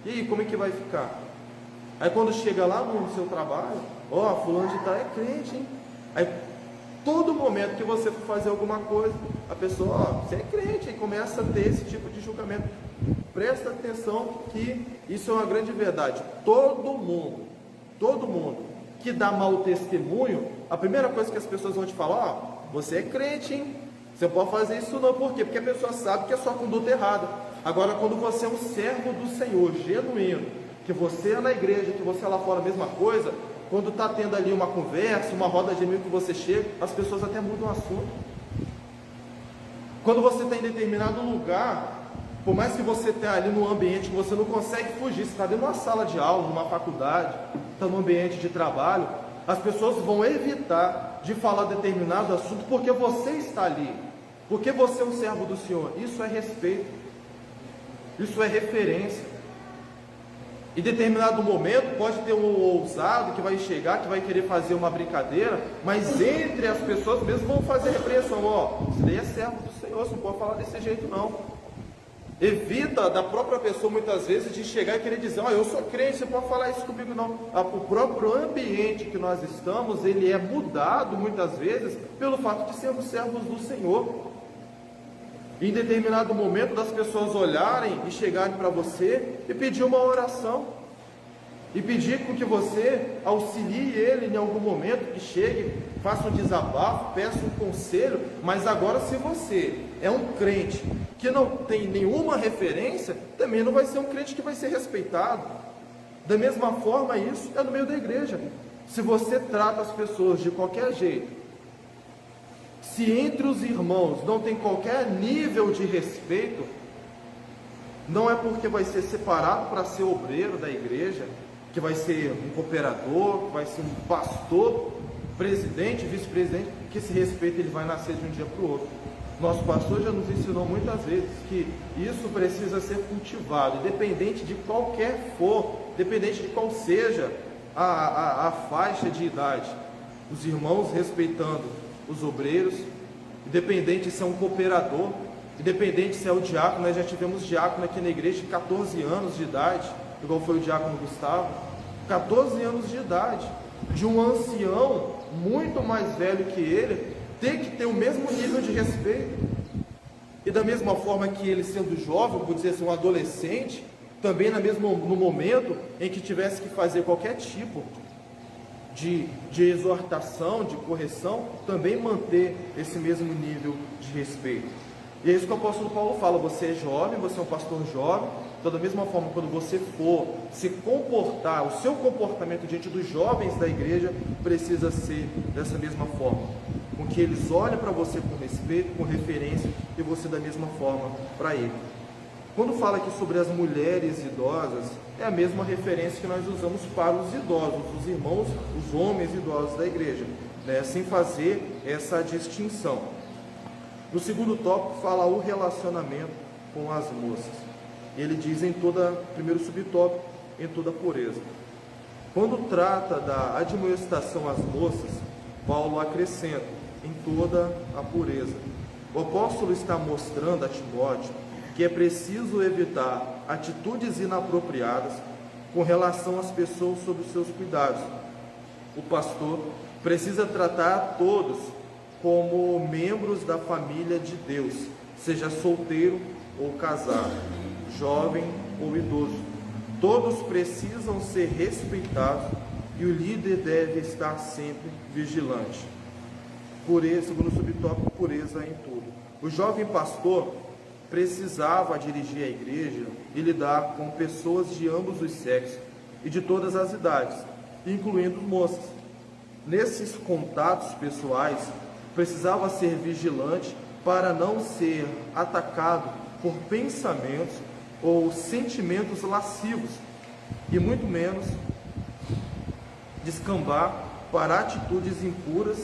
E aí, como é que vai ficar? Aí quando chega lá no seu trabalho, fulano de tal é crente, hein? Aí todo momento que você for fazer alguma coisa, a pessoa, você é crente, e começa a ter esse tipo de julgamento. Presta atenção que isso é uma grande verdade. Todo mundo que dá mau testemunho, a primeira coisa que as pessoas vão te falar, você é crente, hein? Você não pode fazer isso não. Por quê? Porque a pessoa sabe que é sua conduta errada. Agora, quando você é um servo do Senhor, genuíno, que você é na igreja, que você é lá fora, a mesma coisa, quando está tendo ali uma conversa, uma roda de amigos que você chega, as pessoas até mudam o assunto. Quando você está em determinado lugar, por mais que você esteja ali num ambiente que você não consegue fugir, você está dentro de uma sala de aula, numa faculdade, está num ambiente de trabalho, as pessoas vão evitar de falar determinado assunto porque você está ali, porque você é um servo do Senhor. Isso é respeito, isso é referência. Em determinado momento pode ter um ousado que vai chegar, que vai querer fazer uma brincadeira, mas entre as pessoas mesmo vão fazer repreensão. Isso daí é servo do Senhor, você não pode falar desse jeito não. Evita da própria pessoa muitas vezes de chegar e querer dizer, eu sou crente, você pode falar isso comigo não. O próprio ambiente que nós estamos, ele é mudado muitas vezes pelo fato de sermos servos do Senhor. Em determinado momento das pessoas olharem e chegarem para você e pedir uma oração, e pedir com que você auxilie ele em algum momento, que chegue, faça um desabafo, peça um conselho. Mas agora, se você é um crente que não tem nenhuma referência, também não vai ser um crente que vai ser respeitado. Da mesma forma, isso é no meio da igreja. Se você trata as pessoas de qualquer jeito, se entre os irmãos não tem qualquer nível de respeito, não é porque vai ser separado para ser obreiro da igreja, que vai ser um cooperador, que vai ser um pastor, presidente, vice-presidente, que esse respeito ele vai nascer de um dia para o outro. Nosso pastor já nos ensinou muitas vezes que isso precisa ser cultivado, independente de qualquer for, independente de qual seja a faixa de idade. Os irmãos respeitando os obreiros, independente se é um cooperador, independente se é o diácono. Nós já tivemos diácono aqui na igreja de 14 anos de idade, igual foi o diácono Gustavo, 14 anos de idade, de um ancião muito mais velho que ele, ter que ter o mesmo nível de respeito. E da mesma forma que ele, sendo jovem, vou dizer assim, um adolescente, também no momento em que tivesse que fazer qualquer tipo de exortação, de correção, também manter esse mesmo nível de respeito. E é isso que o apóstolo Paulo fala: você é jovem, você é um pastor jovem, então da mesma forma, quando você for se comportar, o seu comportamento diante dos jovens da igreja precisa ser dessa mesma forma, com que eles olhem para você com respeito, com referência, e você da mesma forma para ele. Quando fala aqui sobre as mulheres idosas, é a mesma referência que nós usamos para os idosos, os irmãos, os homens idosos da igreja, né? Sem fazer essa distinção. No segundo tópico fala o relacionamento com as moças. Ele diz em primeiro subtópico, em toda pureza. Quando trata da admoestação às moças, Paulo acrescenta, em toda a pureza. O apóstolo está mostrando a Timóteo que é preciso evitar atitudes inapropriadas com relação às pessoas sob os seus cuidados. O pastor precisa tratar todos como membros da família de Deus, seja solteiro ou casado, jovem ou idoso. Todos precisam ser respeitados e o líder deve estar sempre vigilante. Pureza, segundo o subtópico, pureza em tudo. O jovem pastor precisava dirigir a igreja e lidar com pessoas de ambos os sexos e de todas as idades, incluindo moças. Nesses contatos pessoais, precisava ser vigilante para não ser atacado por pensamentos ou sentimentos lascivos e muito menos descambar para atitudes impuras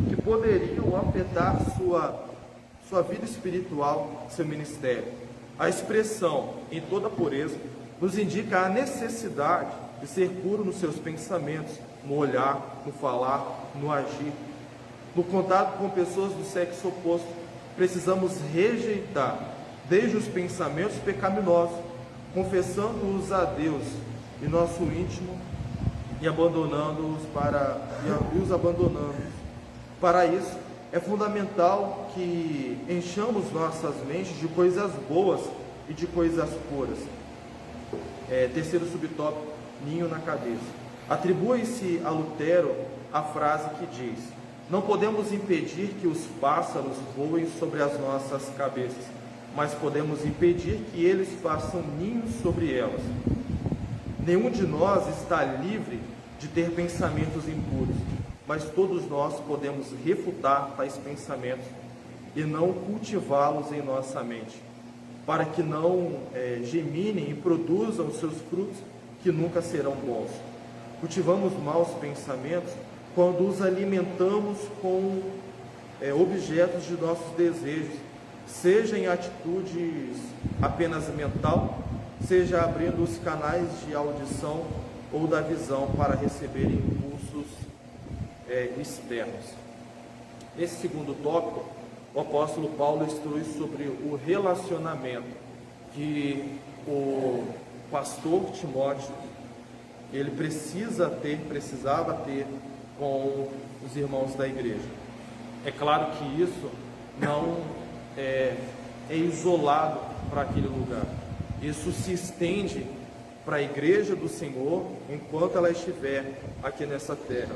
que poderiam afetar sua vida espiritual, seu ministério. A expressão em toda pureza nos indica a necessidade de ser puro nos seus pensamentos, no olhar, no falar, no agir. No contato com pessoas do sexo oposto, precisamos rejeitar desde os pensamentos pecaminosos, confessando-os a Deus em nosso íntimo e os abandonando. Para isso, é fundamental que enchamos nossas mentes de coisas boas e de coisas puras. Terceiro subtópico, ninho na cabeça. Atribui-se a Lutero a frase que diz: não podemos impedir que os pássaros voem sobre as nossas cabeças, mas podemos impedir que eles façam ninhos sobre elas. Nenhum de nós está livre de ter pensamentos impuros, mas todos nós podemos refutar tais pensamentos e não cultivá-los em nossa mente, para que não geminem e produzam seus frutos que nunca serão bons. Cultivamos maus pensamentos quando os alimentamos com objetos de nossos desejos, seja em atitudes apenas mental, seja abrindo os canais de audição ou da visão para receber impulsos externos. Nesse segundo tópico, o apóstolo Paulo instrui sobre o relacionamento que o pastor Timóteo precisava ter com os irmãos da igreja. É claro que isso não é isolado para aquele lugar. Isso se estende para a igreja do Senhor enquanto ela estiver aqui nessa terra.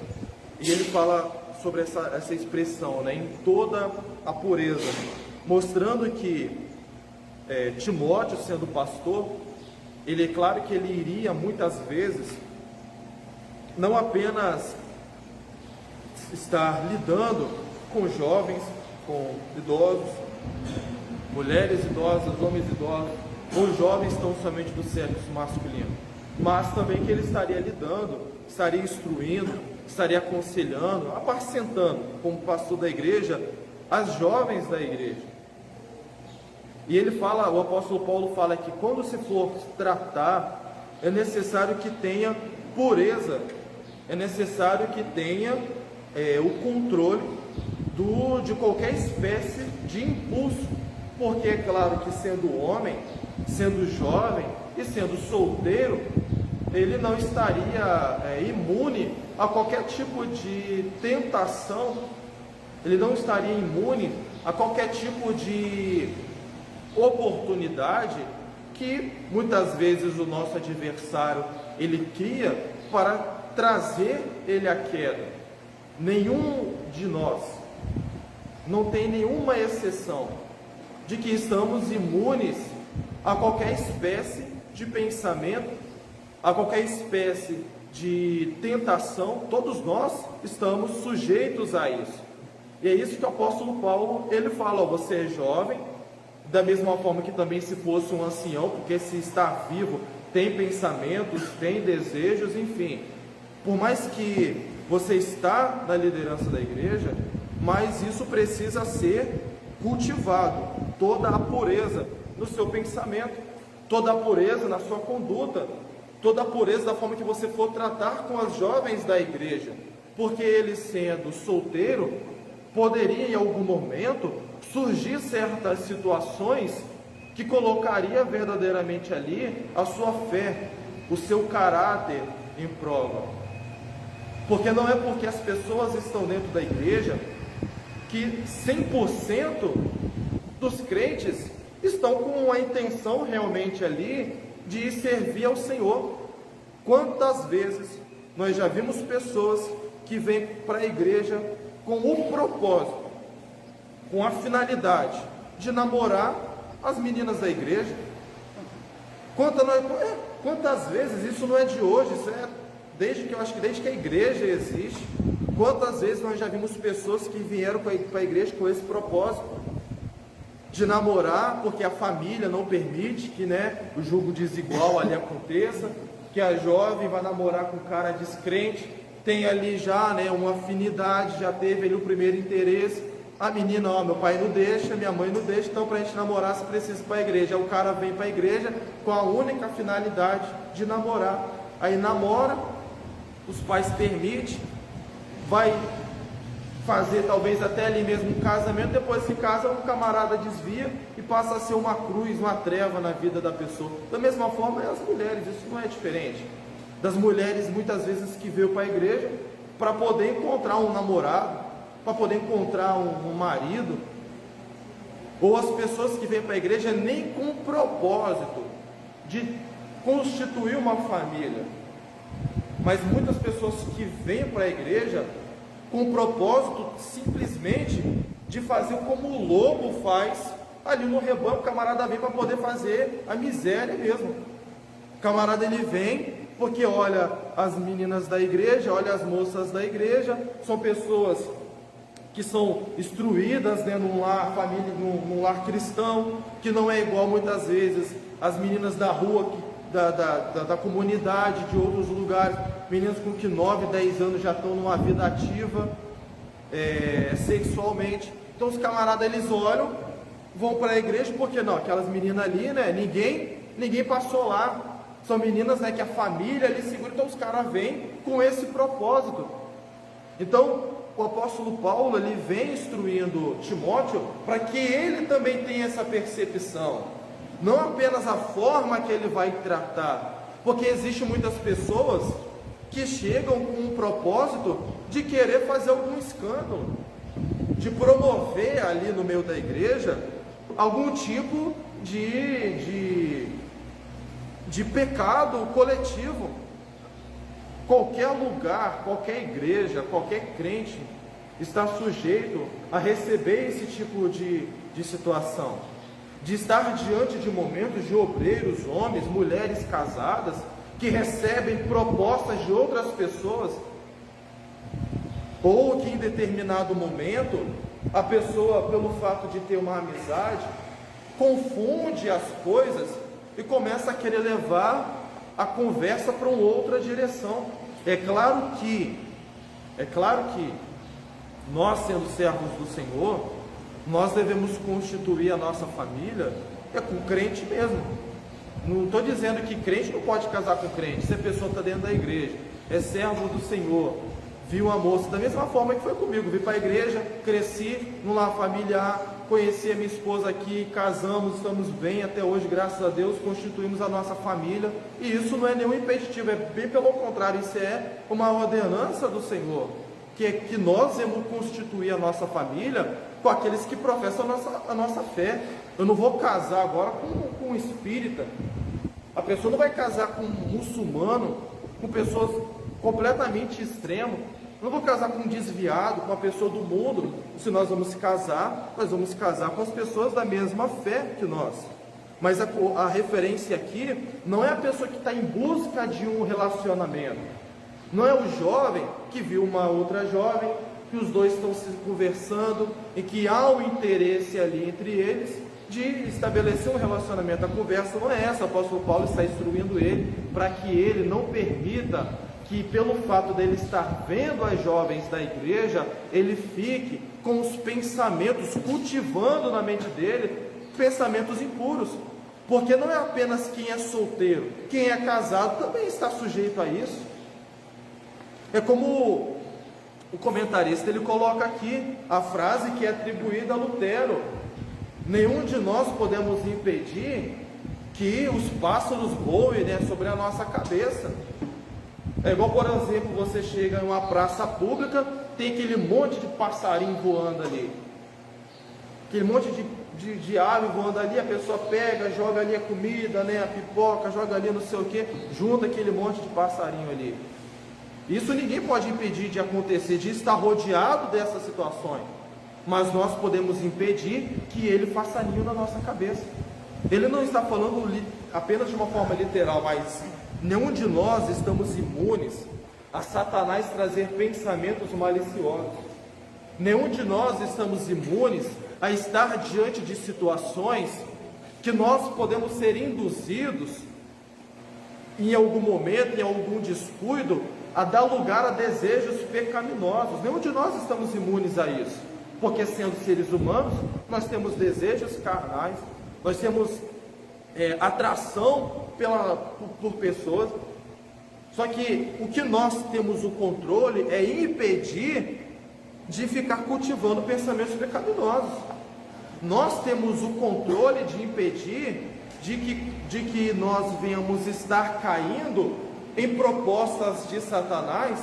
E ele fala sobre essa expressão, em toda a pureza, mostrando que Timóteo, sendo pastor, ele é claro que ele iria muitas vezes não apenas estar lidando com jovens, com idosos, mulheres idosas, homens idosos, ou jovens tão somente do sexo masculino, mas também que ele estaria lidando, estaria instruindo, estaria aconselhando, apacentando, como pastor da igreja, as jovens da igreja. E ele fala, o apóstolo Paulo fala que quando se for tratar, é necessário que tenha pureza, é necessário que tenha o controle de qualquer espécie de impulso, porque é claro que sendo homem, sendo jovem e sendo solteiro, ele não estaria imune a qualquer tipo de tentação, ele não estaria imune a qualquer tipo de oportunidade que muitas vezes o nosso adversário ele cria para trazer ele à queda. Nenhum de nós, não tem nenhuma exceção de que estamos imunes a qualquer espécie de pensamento, a qualquer espécie de tentação. Todos nós estamos sujeitos a isso. E é isso que o apóstolo Paulo, ele fala, você é jovem, da mesma forma que também se fosse um ancião, porque se está vivo, tem pensamentos, tem desejos, enfim. Por mais que você está na liderança da igreja, mas isso precisa ser cultivado, toda a pureza no seu pensamento, toda a pureza na sua conduta, toda a pureza da forma que você for tratar com as jovens da igreja, porque ele, sendo solteiro, poderia em algum momento surgir certas situações que colocaria verdadeiramente ali a sua fé, o seu caráter em prova. Porque não é porque as pessoas estão dentro da igreja que 100% dos crentes estão com a intenção realmente ali de servir ao Senhor. Quantas vezes nós já vimos pessoas que vêm para a igreja com o propósito, com a finalidade de namorar as meninas da igreja? Quantas vezes, isso não é de hoje, isso é desde que a igreja existe. Quantas vezes nós já vimos pessoas que vieram para a igreja com esse propósito de namorar, porque a família não permite que, o julgo desigual ali aconteça, que a jovem vai namorar com um cara descrente, tem ali já uma afinidade, já teve ali o primeiro interesse. A menina, meu pai não deixa, minha mãe não deixa, então para a gente namorar você precisa ir para a igreja. Aí o cara vem para a igreja com a única finalidade de namorar. Aí namora, os pais permitem, vai fazer talvez até ali mesmo um casamento, depois se casa, um camarada desvia e passa a ser uma cruz, uma treva na vida da pessoa. Da mesma forma as mulheres, isso não é diferente. Das mulheres muitas vezes que veio para a igreja para poder encontrar um namorado, para poder encontrar um marido, ou as pessoas que vêm para a igreja nem com o propósito de constituir uma família, mas muitas pessoas que vêm para a igreja com o propósito simplesmente de fazer como o lobo faz ali no rebanho. O camarada vem para poder fazer a miséria mesmo. O camarada ele vem porque olha as meninas da igreja, olha as moças da igreja, são pessoas que são instruídas num lar, família, num lar cristão, que não é igual muitas vezes as meninas da rua, da comunidade, de outros lugares, meninas com que 9, 10 anos já estão numa vida ativa sexualmente. Então os camaradas eles olham, vão para a igreja, porque não, aquelas meninas ali, ninguém passou lá, são meninas que a família ali segura, então os caras vêm com esse propósito. Então o apóstolo Paulo ele vem instruindo Timóteo para que ele também tenha essa percepção, não apenas a forma que ele vai tratar, porque existem muitas pessoas que chegam com um propósito de querer fazer algum escândalo, de promover ali no meio da igreja algum tipo de pecado coletivo. Qualquer lugar, qualquer igreja, qualquer crente está sujeito a receber esse tipo de situação, de estar diante de momentos de obreiros, homens, mulheres casadas, que recebem propostas de outras pessoas, ou que em determinado momento, a pessoa, pelo fato de ter uma amizade, confunde as coisas e começa a querer levar a conversa para uma outra direção. É claro que nós, sendo servos do Senhor, nós devemos constituir a nossa família com crente mesmo. Não estou dizendo que crente não pode casar com crente. Se a pessoa está dentro da igreja, é servo do Senhor, viu uma moça, da mesma forma que foi comigo, vim para a igreja, cresci num lar familiar, conheci a minha esposa aqui, casamos, estamos bem até hoje, graças a Deus, constituímos a nossa família, e isso não é nenhum impeditivo, é bem pelo contrário, isso é uma ordenança do Senhor, que nós devemos constituir a nossa família com aqueles que professam a nossa fé. Eu não vou casar agora com um espírita, a pessoa não vai casar com um muçulmano, com pessoas completamente extremas. Não vou casar com um desviado, com uma pessoa do mundo. Se nós vamos casar, nós vamos casar com as pessoas da mesma fé que nós. Mas a referência aqui não é a pessoa que está em busca de um relacionamento. Não é o jovem que viu uma outra jovem, que os dois estão se conversando e que há um interesse ali entre eles de estabelecer um relacionamento. A conversa não é essa. O apóstolo Paulo está instruindo ele para que ele não permita que, pelo fato dele estar vendo as jovens da igreja, ele fique com os pensamentos, cultivando na mente dele pensamentos impuros. Porque não é apenas quem é solteiro, quem é casado também está sujeito a isso. É como o comentarista ele coloca aqui a frase que é atribuída a Lutero: nenhum de nós podemos impedir que os pássaros voem, né, sobre a nossa cabeça. É igual, por exemplo, você chega em uma praça pública, tem aquele monte de passarinho voando ali, aquele monte de ave voando ali, a pessoa pega, joga ali a comida, né, a pipoca, joga ali não sei o que, junta aquele monte de passarinho ali. Isso ninguém pode impedir de acontecer, de estar rodeado dessas situações, mas nós podemos impedir que ele faça ninho na nossa cabeça. Ele não está falando apenas de uma forma literal, mas nenhum de nós estamos imunes a Satanás trazer pensamentos maliciosos. Nenhum de nós estamos imunes a estar diante de situações que nós podemos ser induzidos em algum momento, em algum descuido, a dar lugar a desejos pecaminosos. Nenhum de nós estamos imunes a isso, porque sendo seres humanos, nós temos desejos carnais, nós temos atração por pessoas. Só que o que nós temos o controle é impedir de ficar cultivando pensamentos pecaminosos. Nós temos o controle de impedir de que nós venhamos estar caindo em propostas de Satanás,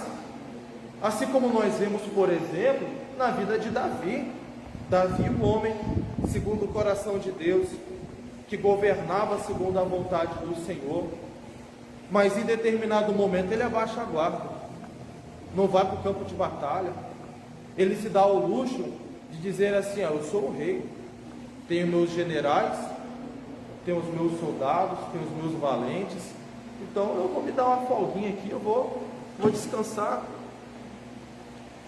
assim como nós vemos, por exemplo, na vida de Davi. Davi, um homem segundo o coração de Deus, que governava segundo a vontade do Senhor, mas em determinado momento ele abaixa a guarda, não vai para o campo de batalha. Ele se dá ao luxo de dizer assim: eu sou o rei, tenho meus generais, tenho os meus soldados, tenho os meus valentes, então eu vou me dar uma folguinha aqui, eu vou descansar.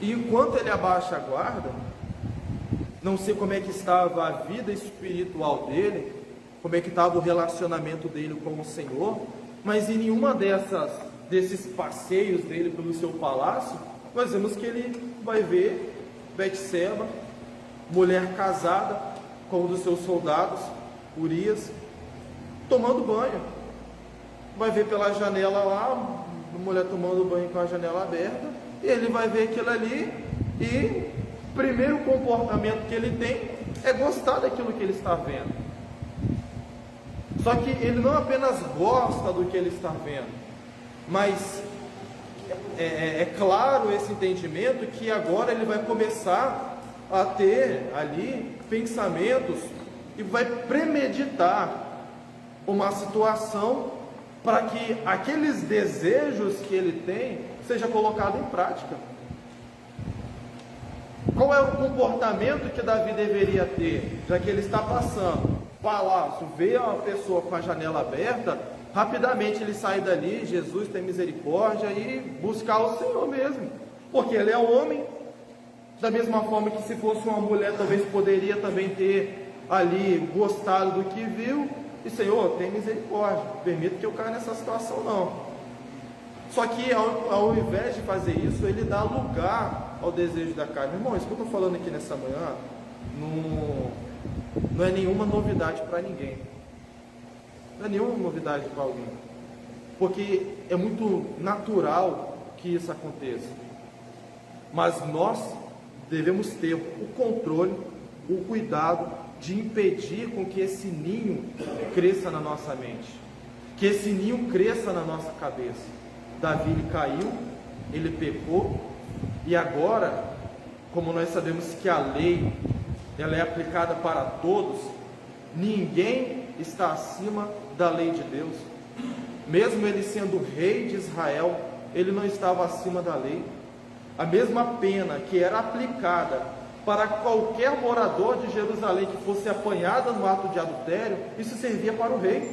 E enquanto ele abaixa a guarda, não sei como é que estava a vida espiritual dele, como é que estava o relacionamento dele com o Senhor, mas em nenhuma desses passeios dele pelo seu palácio, nós vemos que ele vai ver Betseba, mulher casada com um dos seus soldados, Urias, tomando banho. Vai ver pela janela lá, a mulher tomando banho com a janela aberta, e ele vai ver aquilo ali, e o primeiro comportamento que ele tem é gostar daquilo que ele está vendo. Só que ele não apenas gosta do que ele está vendo, mas é claro esse entendimento que agora ele vai começar a ter ali pensamentos e vai premeditar uma situação para que aqueles desejos que ele tem seja colocado em prática. Qual é o comportamento que Davi deveria ter, já que ele está passando palácio, vê uma pessoa com a janela aberta, rapidamente ele sai dali: Jesus tem misericórdia, e buscar o Senhor mesmo, porque ele é homem. Da mesma forma que se fosse uma mulher, talvez poderia também ter ali gostado do que viu, e Senhor, tem misericórdia, permita que eu caia nessa situação não. Só que ao invés de fazer isso, ele dá lugar ao desejo da carne. Irmão, isso que eu estou falando aqui nessa manhã não é nenhuma novidade para ninguém, não é nenhuma novidade para alguém, porque é muito natural que isso aconteça, mas nós devemos ter o controle, o cuidado de impedir com que esse ninho cresça na nossa mente, que esse ninho cresça na nossa cabeça. Davi, ele caiu, ele pecou, e agora, como nós sabemos que a lei ela é aplicada para todos, ninguém está acima da lei de Deus. Mesmo ele sendo rei de Israel, ele não estava acima da lei. A mesma pena que era aplicada para qualquer morador de Jerusalém que fosse apanhado no ato de adultério, isso servia para o rei,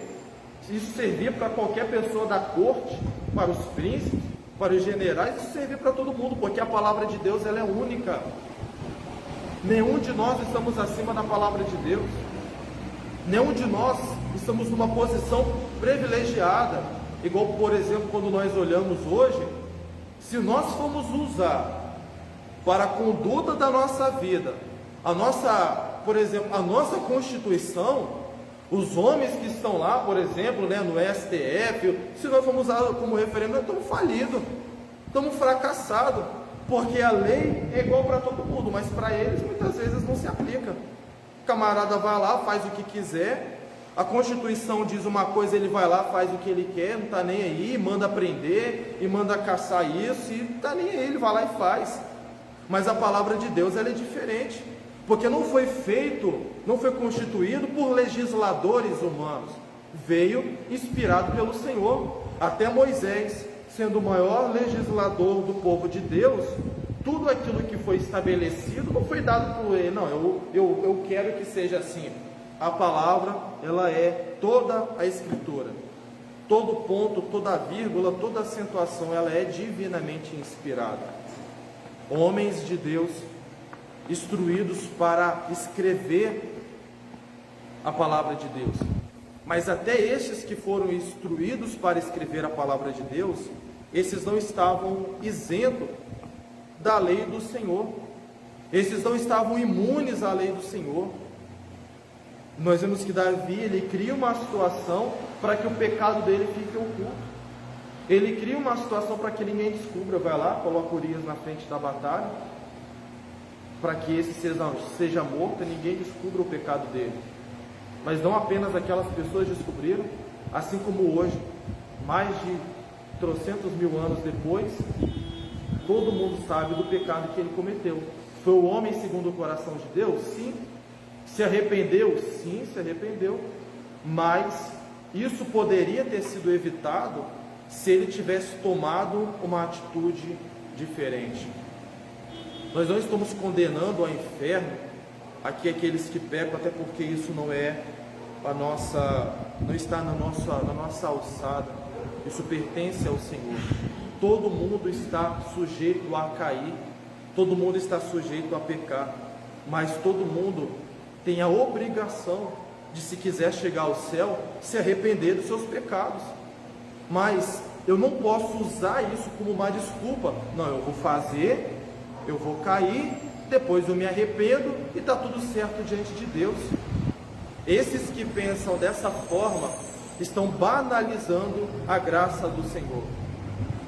isso servia para qualquer pessoa da corte, para os príncipes, para os generais, isso servia para todo mundo, porque a palavra de Deus ela é única. Nenhum de nós estamos acima da palavra de Deus, nenhum de nós estamos numa posição privilegiada, igual, por exemplo, quando nós olhamos hoje, se nós formos usar para a conduta da nossa vida, por exemplo, a nossa Constituição, Os homens que estão lá, por exemplo, né, no STF, se nós vamos usar como referendo, nós estamos falidos, estamos fracassados, porque a lei é igual para todo mundo, mas para eles muitas vezes não se aplica. O camarada vai lá, faz o que quiser, a Constituição diz uma coisa, ele vai lá, faz o que ele quer, não está nem aí, manda prender e manda caçar isso, e não está nem aí, ele vai lá e faz. Mas a palavra de Deus, ela é diferente, porque não foi constituído por legisladores humanos, veio inspirado pelo Senhor. Até Moisés, sendo o maior legislador do povo de Deus, tudo aquilo que foi estabelecido não foi dado por ele, não, eu quero que seja assim. A palavra, ela é toda a Escritura, todo ponto, toda vírgula, toda acentuação, ela é divinamente inspirada. Homens de Deus, instruídos para escrever a palavra de Deus. Mas até estes que foram instruídos para escrever a palavra de Deus, esses não estavam isentos da lei do Senhor. Esses não estavam imunes à lei do Senhor. Nós vemos que Davi, ele cria uma situação para que o pecado dele fique oculto. Ele cria uma situação para que ninguém descubra. Vai lá, coloca Urias na frente da batalha, para que esse seja morto e ninguém descubra o pecado dele. Mas não apenas aquelas pessoas descobriram, assim como hoje, mais de 300.000 anos depois, todo mundo sabe do pecado que ele cometeu. Foi o homem segundo o coração de Deus? Sim. Se arrependeu? Sim, se arrependeu. Mas isso poderia ter sido evitado se ele tivesse tomado uma atitude diferente. Nós não estamos condenando ao inferno aqui aqueles que pecam, até porque isso não está na nossa alçada. Isso pertence ao Senhor. Todo mundo está sujeito a cair, todo mundo está sujeito a pecar, mas todo mundo tem a obrigação de, se quiser chegar ao céu, se arrepender dos seus pecados. Mas eu não posso usar isso como uma desculpa. Não, eu vou fazer, eu vou cair, depois eu me arrependo e está tudo certo diante de Deus. Esses que pensam dessa forma estão banalizando a graça do Senhor,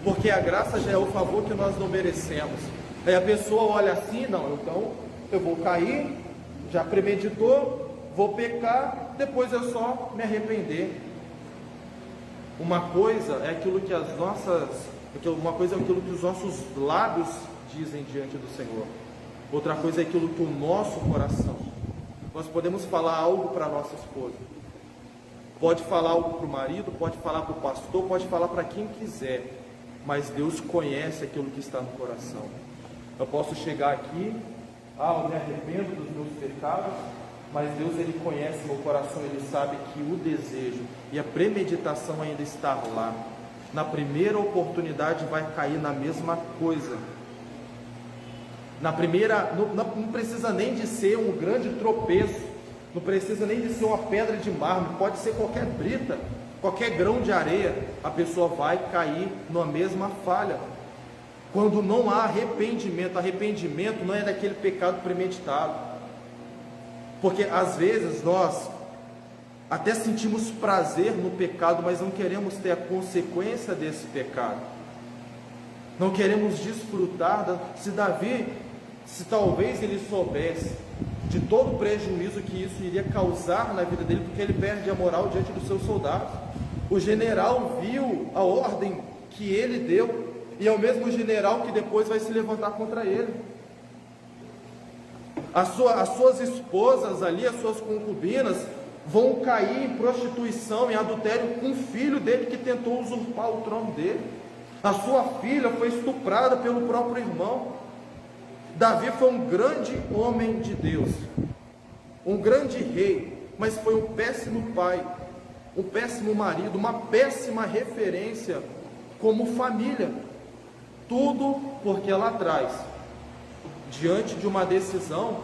porque a graça já é o favor que nós não merecemos. Aí a pessoa olha assim, não, então eu vou cair, já premeditou, vou pecar, depois é só me arrepender. Uma coisa é aquilo que os nossos lábios dizem diante do Senhor. Outra coisa é aquilo que o nosso coração. Nós podemos falar algo para a nossa esposa, pode falar algo para o marido, pode falar para o pastor, pode falar para quem quiser, mas Deus conhece aquilo que está no coração. Eu posso chegar aqui, eu me arrependo dos meus pecados, mas Deus, ele conhece meu coração, ele sabe que o desejo e a premeditação ainda está lá. Na primeira oportunidade vai cair na mesma coisa. Na primeira, não precisa nem de ser um grande tropeço, não precisa nem de ser uma pedra de mármore, pode ser qualquer brita, qualquer grão de areia, a pessoa vai cair na mesma falha. Quando não há arrependimento, arrependimento não é daquele pecado premeditado, porque às vezes nós até sentimos prazer no pecado, mas não queremos ter a consequência desse pecado, não queremos desfrutar. Se talvez ele soubesse de todo o prejuízo que isso iria causar na vida dele, porque ele perde a moral diante dos seus soldados. O general viu a ordem que ele deu, e é o mesmo general que depois vai se levantar contra ele. As suas esposas ali, as suas concubinas, vão cair em prostituição, em adultério com o filho dele que tentou usurpar o trono dele. A sua filha foi estuprada pelo próprio irmão. Davi foi um grande homem de Deus, um grande rei, mas foi um péssimo pai, um péssimo marido, uma péssima referência como família. Tudo porque lá atrás, diante de uma decisão,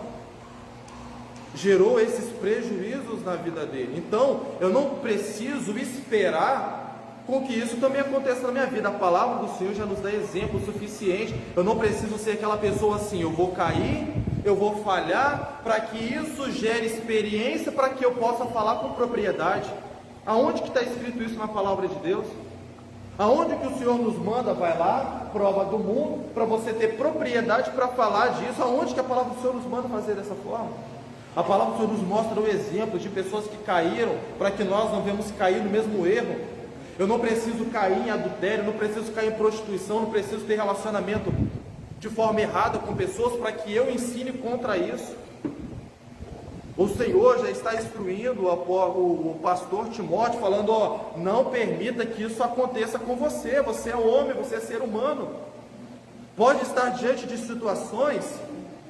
gerou esses prejuízos na vida dele. Então, eu não preciso esperar com que isso também aconteça na minha vida. A palavra do Senhor já nos dá exemplo suficiente. Eu não preciso ser aquela pessoa assim, eu vou cair, eu vou falhar para que isso gere experiência, para que eu possa falar com propriedade. Aonde que está escrito isso na palavra de Deus? Aonde que o Senhor nos manda? Vai lá, prova do mundo, para você ter propriedade para falar disso. Aonde que a palavra do Senhor nos manda fazer dessa forma? A palavra do Senhor nos mostra o exemplo de pessoas que caíram, para que nós não venhamos cair no mesmo erro. Eu não preciso cair em adultério, não preciso cair em prostituição, não preciso ter relacionamento de forma errada com pessoas para que eu ensine contra isso. O Senhor já está instruindo o pastor Timóteo, falando, ó, não permita que isso aconteça com você. Você é homem, você é ser humano. Pode estar diante de situações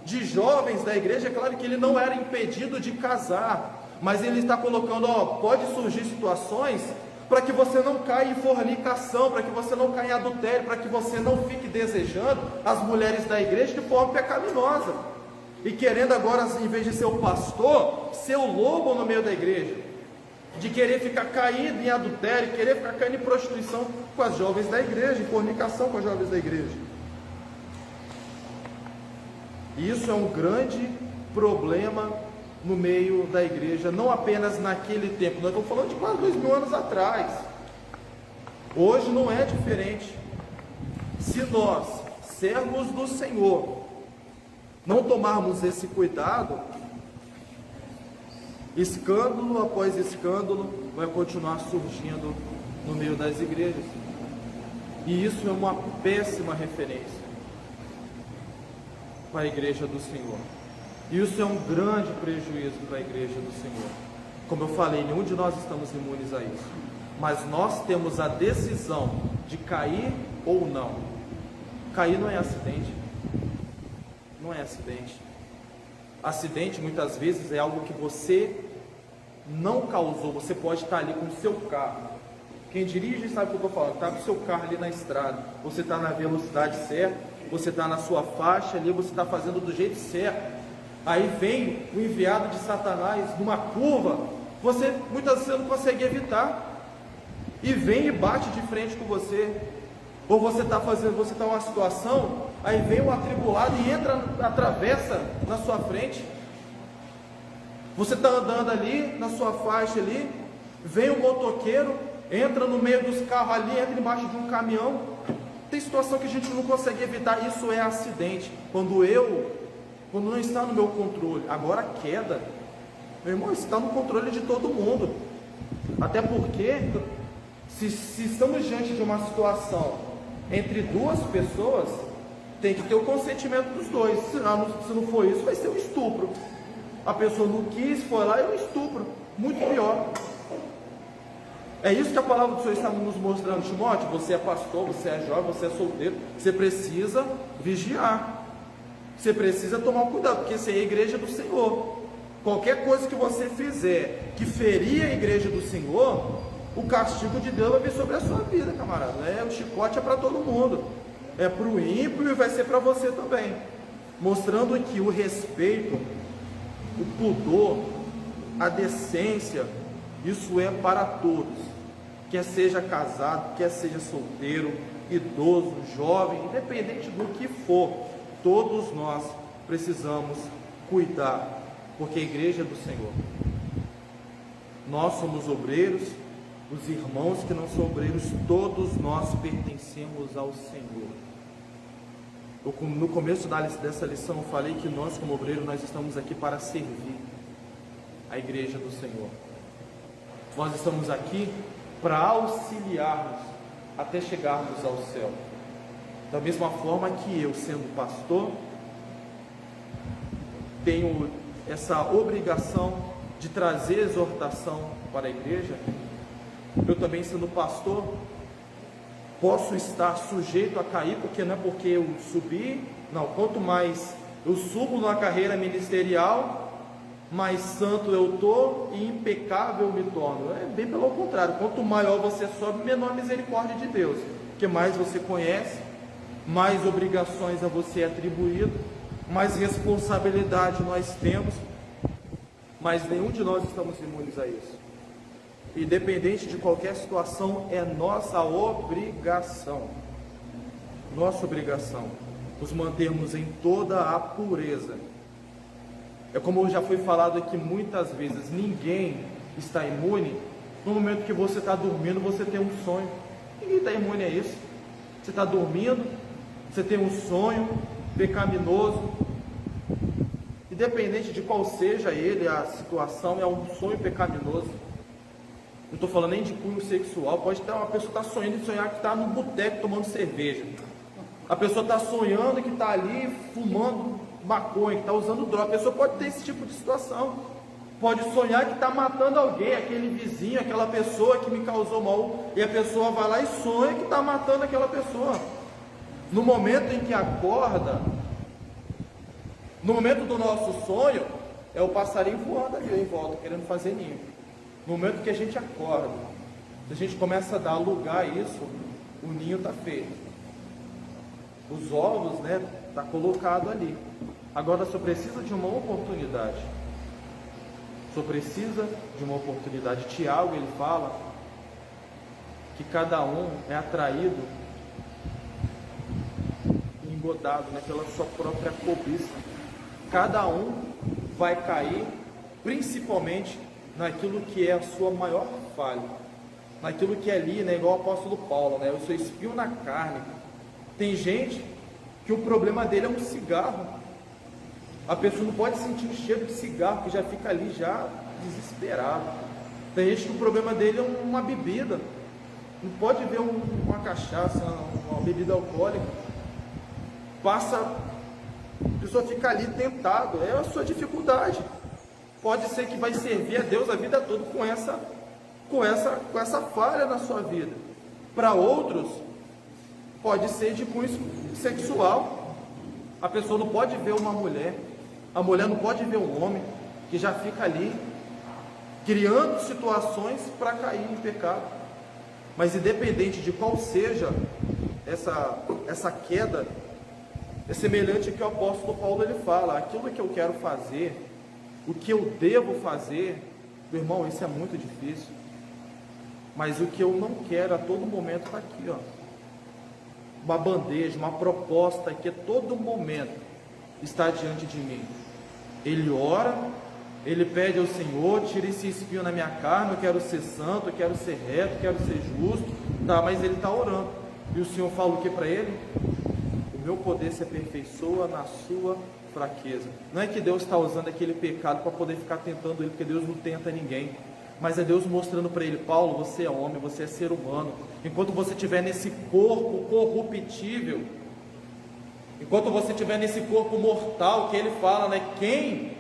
de jovens da igreja, é claro que ele não era impedido de casar, mas ele está colocando, ó, pode surgir situações para que você não caia em fornicação, para que você não caia em adultério, para que você não fique desejando as mulheres da igreja de forma pecaminosa, e querendo agora, em vez de ser o pastor, ser o lobo no meio da igreja, de querer ficar caído em adultério, querer ficar caindo em prostituição com as jovens da igreja, em fornicação com as jovens da igreja. E isso é um grande problema no meio da igreja, não apenas naquele tempo, nós estamos falando de quase 2000 anos atrás. Hoje não é diferente. Se nós, servos do Senhor, não tomarmos esse cuidado, escândalo após escândalo vai continuar surgindo no meio das igrejas, e isso é uma péssima referência para a igreja do Senhor. Isso é um grande prejuízo para a igreja do Senhor. Como eu falei, nenhum de nós estamos imunes a isso, mas nós temos a decisão de cair ou não. Cair não é acidente, não é acidente. Acidente muitas vezes é algo que você não causou. Você pode estar ali com o seu carro, quem dirige sabe o que eu estou falando, está com o seu carro ali na estrada, você está na velocidade certa, você está na sua faixa ali, você está fazendo do jeito certo. Aí vem o enviado de Satanás numa curva, você muitas vezes não consegue evitar, e vem e bate de frente com você. Ou você está em uma situação, aí vem um atribulado e atravessa na sua frente. Você está andando ali na sua faixa ali, vem um motoqueiro, entra no meio dos carros ali, entra embaixo de um caminhão. Tem situação que a gente não consegue evitar. Isso é acidente. Quando não está no meu controle. Agora a queda, meu irmão, está no controle de todo mundo. Até porque, se estamos diante de uma situação entre duas pessoas, tem que ter o consentimento dos dois. Se não for isso, vai ser um estupro. A pessoa não quis, foi lá e é um estupro. Muito pior. É isso que a palavra do Senhor está nos mostrando, Timóteo. Você é pastor, você é jovem, você é solteiro. Você precisa vigiar. Você precisa tomar cuidado, porque essa é a igreja do Senhor. Qualquer coisa que você fizer que ferir a igreja do Senhor, o castigo de Deus vai vir sobre a sua vida, camarada. O chicote é para todo mundo. É para o ímpio e vai ser para você também. Mostrando que o respeito, o pudor, a decência, isso é para todos. Quer seja casado, quer seja solteiro, idoso, jovem, independente do que for, todos nós precisamos cuidar, porque a igreja é do Senhor. Nós somos obreiros, os irmãos que não são obreiros, todos nós pertencemos ao Senhor. No começo dessa lição eu falei que nós como obreiros, nós estamos aqui para servir a igreja do Senhor. Nós estamos aqui para auxiliarmos até chegarmos ao céu. Da mesma forma que eu, sendo pastor, tenho essa obrigação de trazer exortação para a igreja, eu também, sendo pastor, posso estar sujeito a cair, porque não é porque eu subi, não, quanto mais eu subo na carreira ministerial, mais santo eu estou e impecável me torno. É bem pelo contrário, quanto maior você sobe, menor a misericórdia de Deus, porque mais você conhece, mais obrigações a você é atribuído, mais responsabilidade nós temos, mas nenhum de nós estamos imunes a isso. Independente de qualquer situação, é nossa obrigação, nos mantermos em toda a pureza, É como já foi falado aqui muitas vezes, ninguém está imune. No momento que você está dormindo, você tem um sonho. Ninguém está imune a isso. Você está dormindo, você tem um sonho pecaminoso, independente de qual seja ele, a situação, é um sonho pecaminoso. Não estou falando nem de cunho sexual. Pode ter uma pessoa que está sonhando e sonhar que está no boteco tomando cerveja. A pessoa está sonhando que está ali fumando maconha, que está usando droga. A pessoa pode ter esse tipo de situação. Pode sonhar que está matando alguém, aquele vizinho, aquela pessoa que me causou mal. E a pessoa vai lá e sonha que está matando aquela pessoa. No momento em que acorda, no momento do nosso sonho, é o passarinho voando ali em volta, querendo fazer ninho. No momento que a gente acorda, se a gente começa a dar lugar a isso, o ninho está feito. Os ovos, está colocado ali. Agora só precisa de uma oportunidade. Só precisa de uma oportunidade. Tiago, ele fala que cada um é atraído, engodado, pela sua própria cobiça. Cada um vai cair, principalmente naquilo que é a sua maior falha, naquilo que é ali, igual o apóstolo Paulo, eu sou espinho na carne. Tem gente que o problema dele é um cigarro. A pessoa não pode sentir o cheiro de cigarro, que já fica ali já desesperado. Tem gente que o problema dele é uma bebida. Não pode ver uma cachaça, uma bebida alcoólica. A pessoa fica ali tentado, é a sua dificuldade. Pode ser que vai servir a Deus a vida toda com essa falha na sua vida. Para outros, pode ser de cunho sexual. A pessoa não pode ver uma mulher, a mulher não pode ver um homem, que já fica ali criando situações para cair em pecado. Mas independente de qual seja essa queda, é semelhante ao que o apóstolo Paulo ele fala: aquilo que eu quero fazer, o que eu devo fazer, meu irmão, isso é muito difícil. Mas o que eu não quero a todo momento está aqui, uma bandeja, uma proposta que a todo momento está diante de mim. Ele ora, ele pede ao Senhor: tira esse espinho na minha carne, eu quero ser santo, eu quero ser reto, eu quero ser justo, mas ele está orando, e o Senhor fala o que para ele? O meu poder se aperfeiçoa na sua fraqueza. Não é que Deus está usando aquele pecado para poder ficar tentando ele, porque Deus não tenta ninguém, mas é Deus mostrando para ele: Paulo, você é homem, você é ser humano. Enquanto você estiver nesse corpo corruptível, enquanto você estiver nesse corpo mortal, que ele fala, quem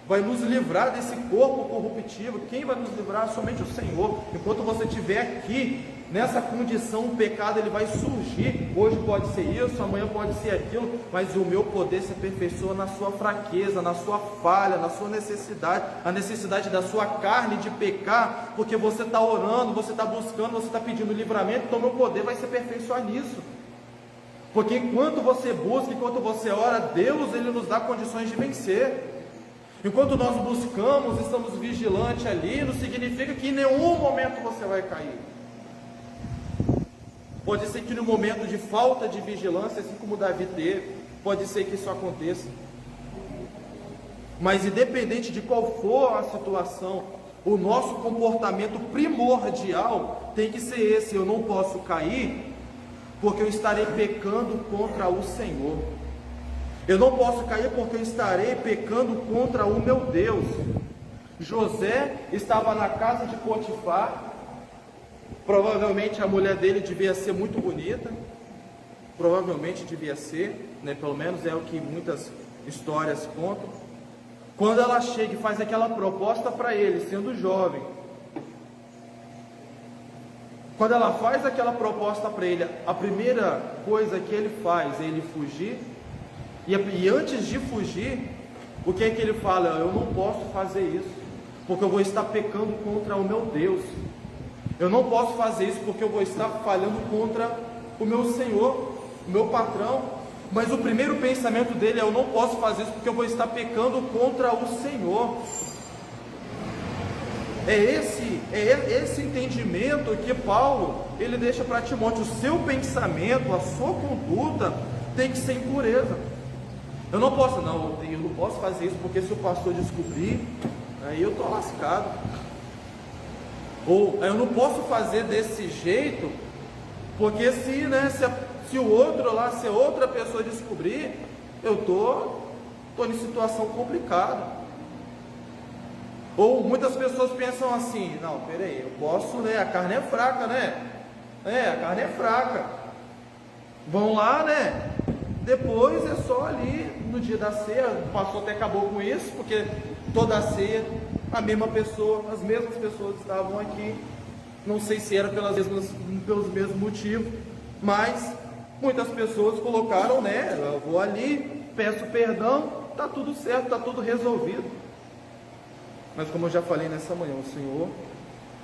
vai nos livrar desse corpo corruptível? Quem vai nos livrar? Somente o Senhor. Enquanto você estiver aqui nessa condição, o pecado ele vai surgir. Hoje pode ser isso, amanhã pode ser aquilo, mas o meu poder se aperfeiçoa na sua fraqueza, na sua falha, na sua necessidade, a necessidade da sua carne de pecar, porque você está orando, você está buscando, você está pedindo livramento. Então meu poder vai se aperfeiçoar nisso, porque enquanto você busca, enquanto você ora, Deus ele nos dá condições de vencer. Enquanto nós buscamos, estamos vigilantes ali, não significa que em nenhum momento você vai cair. Pode ser que no momento de falta de vigilância, assim como Davi teve, pode ser que isso aconteça. Mas independente de qual for a situação, o nosso comportamento primordial tem que ser esse: eu não posso cair, porque eu estarei pecando contra o Senhor. Eu não posso cair porque eu estarei pecando contra o meu Deus. José estava na casa de Potifar. Provavelmente a mulher dele devia ser muito bonita, provavelmente devia ser, pelo menos é o que muitas histórias contam. Quando ela chega e faz aquela proposta para ele, sendo jovem, quando ela faz aquela proposta para ele, a primeira coisa que ele faz é ele fugir, e antes de fugir, o que é que ele fala? Eu não posso fazer isso, porque eu vou estar pecando contra o meu Deus. Eu não posso fazer isso porque eu vou estar falhando contra o meu Senhor, o meu patrão. Mas o primeiro pensamento dele é: eu não posso fazer isso porque eu vou estar pecando contra o Senhor. É esse entendimento que Paulo ele deixa para Timóteo. O seu pensamento, a sua conduta tem que ser em pureza. Eu não posso fazer isso, porque se o pastor descobrir, aí eu tô lascado. Ou eu não posso fazer desse jeito, porque se o outro lá, se a outra pessoa descobrir, eu tô em situação complicada. Ou muitas pessoas pensam assim: não, peraí, eu posso, a carne é fraca, a carne é fraca. Vão lá, depois é só ali no dia da ceia. O pastor até acabou com isso, porque toda a ceia as mesmas pessoas estavam aqui. Não sei se era pelos mesmos motivos, mas muitas pessoas colocaram, eu vou ali, peço perdão, está tudo certo, está tudo resolvido. Mas como eu já falei nessa manhã, o Senhor,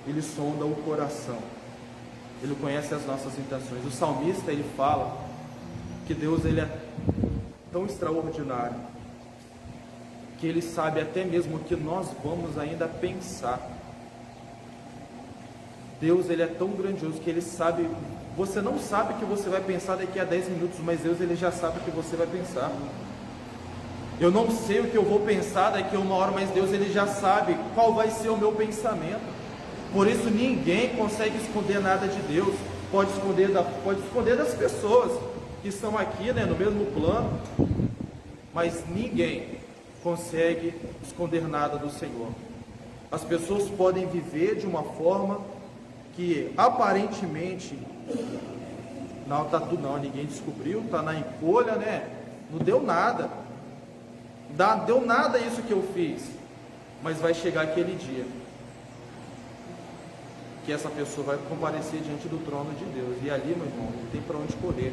Ele sonda o coração, Ele conhece as nossas intenções. O salmista, ele fala que Deus, Ele é tão extraordinário, que Ele sabe até mesmo o que nós vamos ainda pensar. Deus, Ele é tão grandioso que Ele sabe, você não sabe o que você vai pensar daqui a 10 minutos, mas Deus, Ele já sabe o que você vai pensar. Eu não sei o que eu vou pensar daqui a 1 hora, mas Deus, Ele já sabe qual vai ser o meu pensamento. Por isso ninguém consegue esconder nada de Deus. Pode esconder das pessoas que estão aqui, no mesmo plano, mas ninguém consegue esconder nada do Senhor. As pessoas podem viver de uma forma que aparentemente ninguém descobriu, está na encolha, não deu nada, deu nada isso que eu fiz, mas vai chegar aquele dia que essa pessoa vai comparecer diante do trono de Deus, e ali, meu irmão, não tem para onde correr.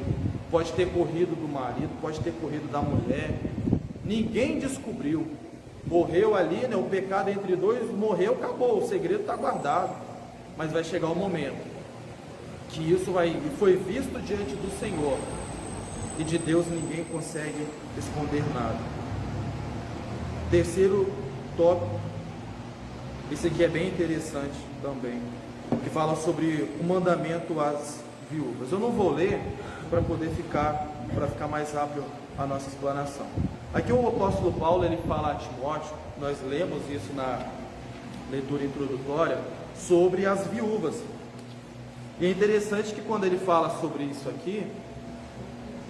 Pode ter corrido do marido, pode ter corrido da mulher, ninguém descobriu, morreu ali, o pecado entre dois morreu, acabou, o segredo está guardado. Mas vai chegar o momento que isso foi visto diante do Senhor, e de Deus ninguém consegue esconder nada. Terceiro tópico, esse aqui é bem interessante também, que fala sobre o mandamento às viúvas. Eu não vou ler para ficar mais rápido a nossa explanação. Aqui o apóstolo Paulo, ele fala a Timóteo, nós lemos isso na leitura introdutória, sobre as viúvas. E é interessante que quando ele fala sobre isso aqui,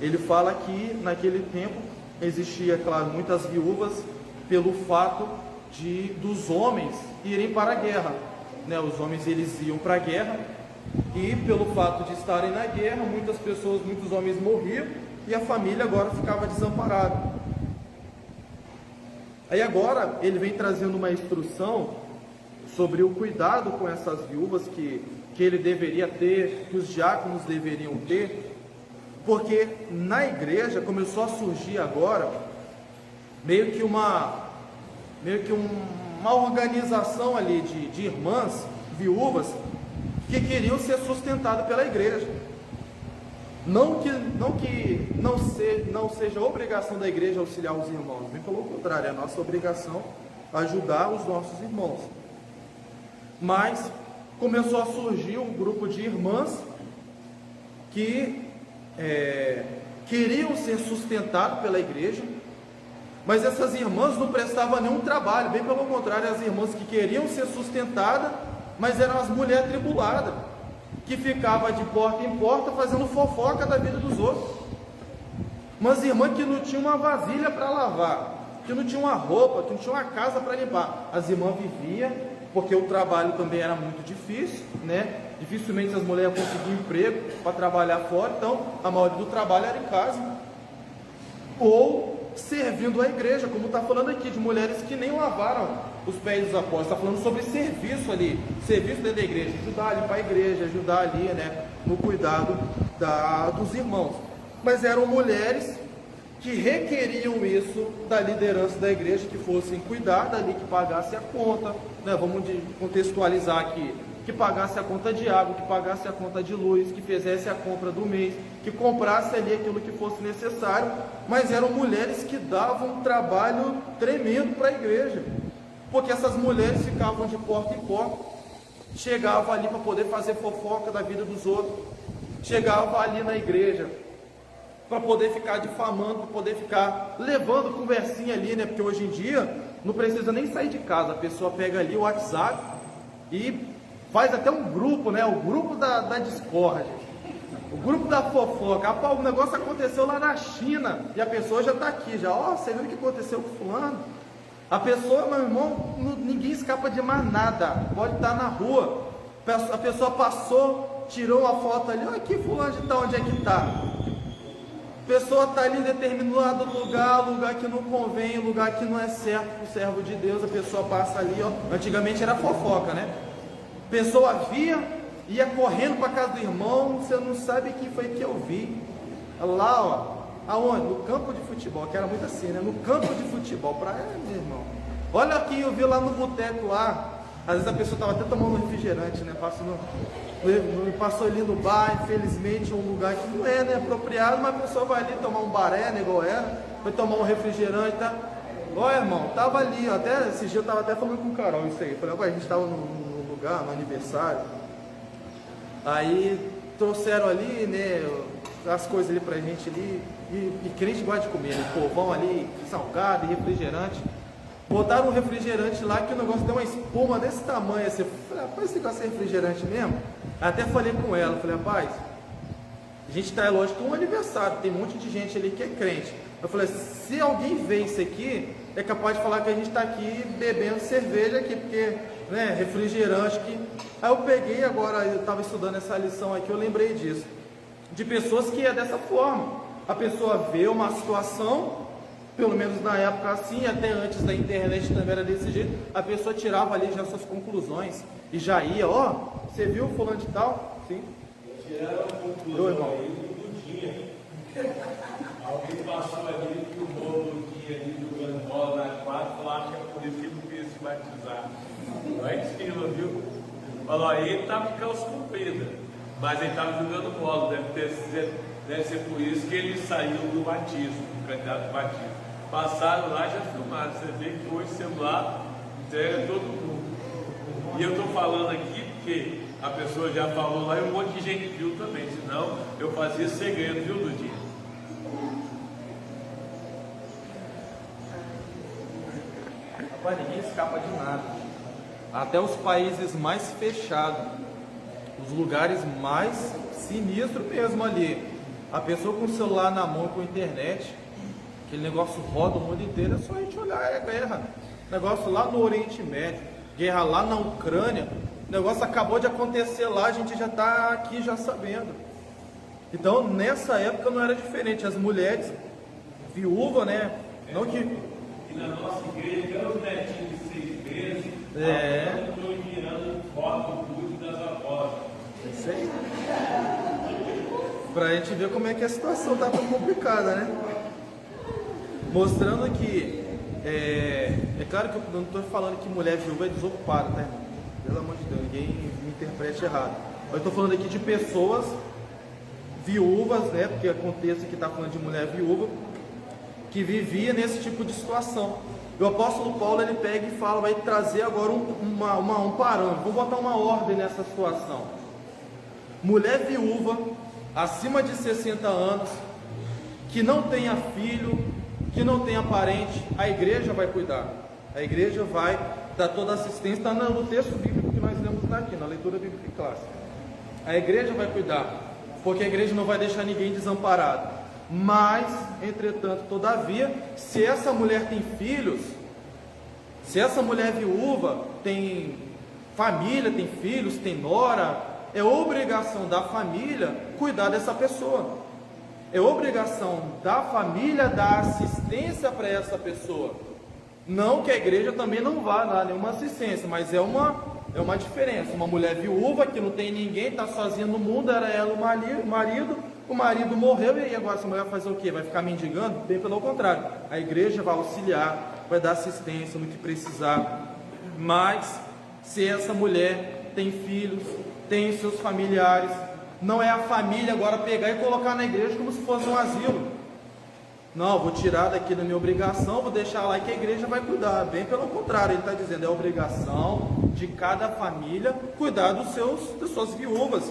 ele fala que naquele tempo existia, claro, muitas viúvas pelo fato dos homens irem para a guerra. Os homens, eles iam para a guerra, e pelo fato de estarem na guerra, muitos homens morriam, e a família agora ficava desamparada. Aí agora ele vem trazendo uma instrução sobre o cuidado com essas viúvas que ele deveria ter, que os diáconos deveriam ter, porque na igreja começou a surgir agora meio que uma organização ali de irmãs viúvas que queriam ser sustentadas pela igreja. Não seja obrigação da igreja auxiliar os irmãos, bem pelo contrário, é a nossa obrigação ajudar os nossos irmãos. Mas começou a surgir um grupo de irmãs que queriam ser sustentadas pela igreja, mas essas irmãs não prestavam nenhum trabalho, bem pelo contrário, as irmãs que queriam ser sustentadas, mas eram as mulheres tribuladas, que ficavam de porta em porta fazendo fofoca da vida dos outros. Umas irmãs que não tinham uma vasilha para lavar, que não tinham uma roupa, que não tinham uma casa para limpar. As irmãs viviam, porque o trabalho também era muito difícil, dificilmente as mulheres conseguiam emprego para trabalhar fora, então a maioria do trabalho era em casa, ou servindo a igreja, como está falando aqui, de mulheres que nem lavaram os pés dos apóstolos. Está falando sobre serviço ali, serviço dentro da igreja, ajudar ali para a igreja, ajudar ali, no cuidado dos irmãos. Mas eram mulheres que requeriam isso da liderança da igreja, que fossem cuidar dali, que pagasse a conta, vamos contextualizar aqui, que pagasse a conta de água, que pagasse a conta de luz, que fizesse a compra do mês, que comprasse ali aquilo que fosse necessário. Mas eram mulheres que davam um trabalho tremendo para a igreja, porque essas mulheres ficavam de porta em porta, chegavam ali para poder fazer fofoca da vida dos outros, chegavam ali na igreja para poder ficar difamando, para poder ficar levando conversinha ali, né? Porque hoje em dia não precisa nem sair de casa, a pessoa pega ali o WhatsApp e faz até um grupo, né? O grupo da discórdia, o grupo da fofoca. Rapaz, o negócio aconteceu lá na China e a pessoa já está aqui, já, ó, você viu o que aconteceu com fulano? A pessoa, meu irmão, ninguém escapa de mais nada, pode estar na rua, a pessoa passou, tirou uma foto ali, olha aqui fulano de tal, onde é que está? A pessoa está ali em determinado lugar que não convém, lugar que não é certo para o servo de Deus, a pessoa passa ali, ó. Antigamente era fofoca, né? A pessoa via, ia correndo para casa do irmão, você não sabe quem foi que eu vi. Lá, ó, aonde? No campo de futebol, que era muito assim, né? No campo de futebol, meu irmão. Olha aqui, eu vi lá no boteco lá, às vezes a pessoa estava até tomando um refrigerante, né? Passou ali no bar, infelizmente um lugar que não é, né, apropriado, mas a pessoa vai ali tomar um baré, né, igual era, vai tomar um refrigerante, tá? Olha, irmão, tava ali, ó, até esse dia eu tava até falando com o Carol isso aí, falei, a gente tava no lugar, no aniversário, aí trouxeram ali, né, as coisas ali pra gente ali, e crente gosta de comer, né, povão ali, salgado e refrigerante. Botaram um refrigerante lá que o negócio deu uma espuma desse tamanho assim. Eu falei, rapaz, esse negócio é refrigerante mesmo? Até falei com ela, falei, rapaz, a gente tá, é lógico, um aniversário, tem um monte de gente ali que é crente. Eu falei, se alguém vê isso aqui, é capaz de falar que a gente está aqui bebendo cerveja aqui, porque, né, refrigerante que... Aí eu peguei, agora eu estava estudando essa lição aqui, eu lembrei disso, de pessoas que é dessa forma. A pessoa vê uma situação, pelo menos na época assim, até antes da internet também era desse jeito, a pessoa tirava ali já suas conclusões e já ia, ó, você viu fulano de tal? Sim. Tiraram a conclusão aí do dia. Alguém passou ali, filmou o dia ali jogando bola na quadra, falou que é por isso que ele não queria se batizar. Não é que esquilo, viu? Falou, aí ele estava de calça comprida, mas ele estava jogando bola, deve ser por isso que ele saiu do batismo, do candidato do batismo. Passaram lá e já filmaram. Você vê que hoje o celular entrega todo mundo. E eu estou falando aqui porque a pessoa já falou lá e um monte de gente viu também. Senão eu fazia segredo, viu, Dudinho? Rapaz, ninguém escapa de nada. Até os países mais fechados, os lugares mais sinistros mesmo ali. A pessoa com o celular na mão, com a internet, aquele negócio roda o mundo inteiro, é só a gente olhar, é guerra. Negócio lá no Oriente Médio, guerra lá na Ucrânia, o negócio acabou de acontecer lá, a gente já está aqui já sabendo. Então, nessa época não era diferente, as mulheres, viúva, né, não que... E na nossa igreja, até os netinhos de 6 meses, estão enviando foto do das avós. Isso aí. Pra gente ver como é que a situação tá tão complicada, né? Mostrando que, é claro que eu não estou falando que mulher viúva é desocupada, tá, irmão? Pelo amor de Deus, ninguém me interprete errado. Eu estou falando aqui de pessoas viúvas, né? Porque acontece que está falando de mulher viúva, que vivia nesse tipo de situação. O apóstolo Paulo, ele pega e fala, vai trazer agora um parâmetro, vou botar uma ordem nessa situação. Mulher viúva, acima de 60 anos, que não tenha filho, que não tenha parente, a igreja vai cuidar. A igreja vai dar toda a assistência, está no texto bíblico que nós lemos aqui, na leitura bíblica clássica. A igreja vai cuidar, porque a igreja não vai deixar ninguém desamparado. Mas, entretanto, todavia, se essa mulher tem filhos, se essa mulher viúva tem família, tem filhos, tem nora, é obrigação da família cuidar dessa pessoa. É obrigação da família dar assistência para essa pessoa. Não que a igreja também não vá dar nenhuma assistência, mas é uma diferença. Uma mulher viúva que não tem ninguém, está sozinha no mundo, era ela o marido morreu, e aí agora essa mulher vai fazer o quê? Vai ficar mendigando? Bem pelo contrário, a igreja vai auxiliar, vai dar assistência no que precisar. Mas se essa mulher tem filhos, tem seus familiares, não é a família agora pegar e colocar na igreja como se fosse um asilo. Não, vou tirar daqui da minha obrigação, vou deixar lá que a igreja vai cuidar. Bem pelo contrário, ele está dizendo, é obrigação de cada família cuidar das suas viúvas.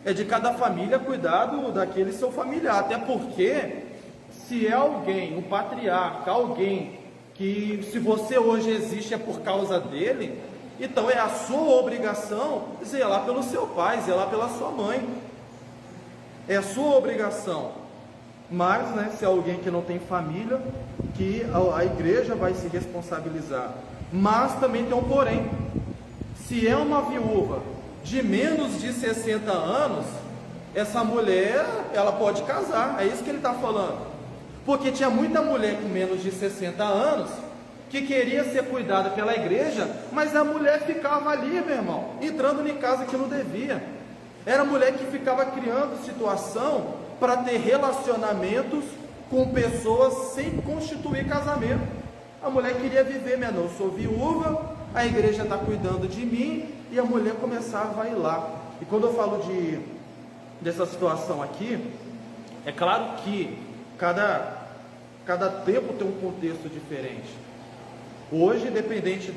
É de cada família cuidar daquele seu familiar, até porque se é alguém, um patriarca, alguém que se você hoje existe é por causa dele, então é a sua obrigação zelar pelo seu pai, zelar pela sua mãe. É a sua obrigação. Mas, né, se é alguém que não tem família, que a igreja vai se responsabilizar. Mas também tem um porém. Se é uma viúva de menos de 60 anos, essa mulher, ela pode casar. É isso que ele está falando. Porque tinha muita mulher com menos de 60 anos que queria ser cuidada pela igreja, mas a mulher ficava ali, meu irmão, entrando em casa que não devia. Era a mulher que ficava criando situação para ter relacionamentos com pessoas sem constituir casamento. A mulher queria viver, meu irmão, eu sou viúva, a igreja está cuidando de mim, e a mulher começava a ir lá. E quando eu falo dessa situação aqui, é claro que cada tempo tem um contexto diferente. Hoje, dependente,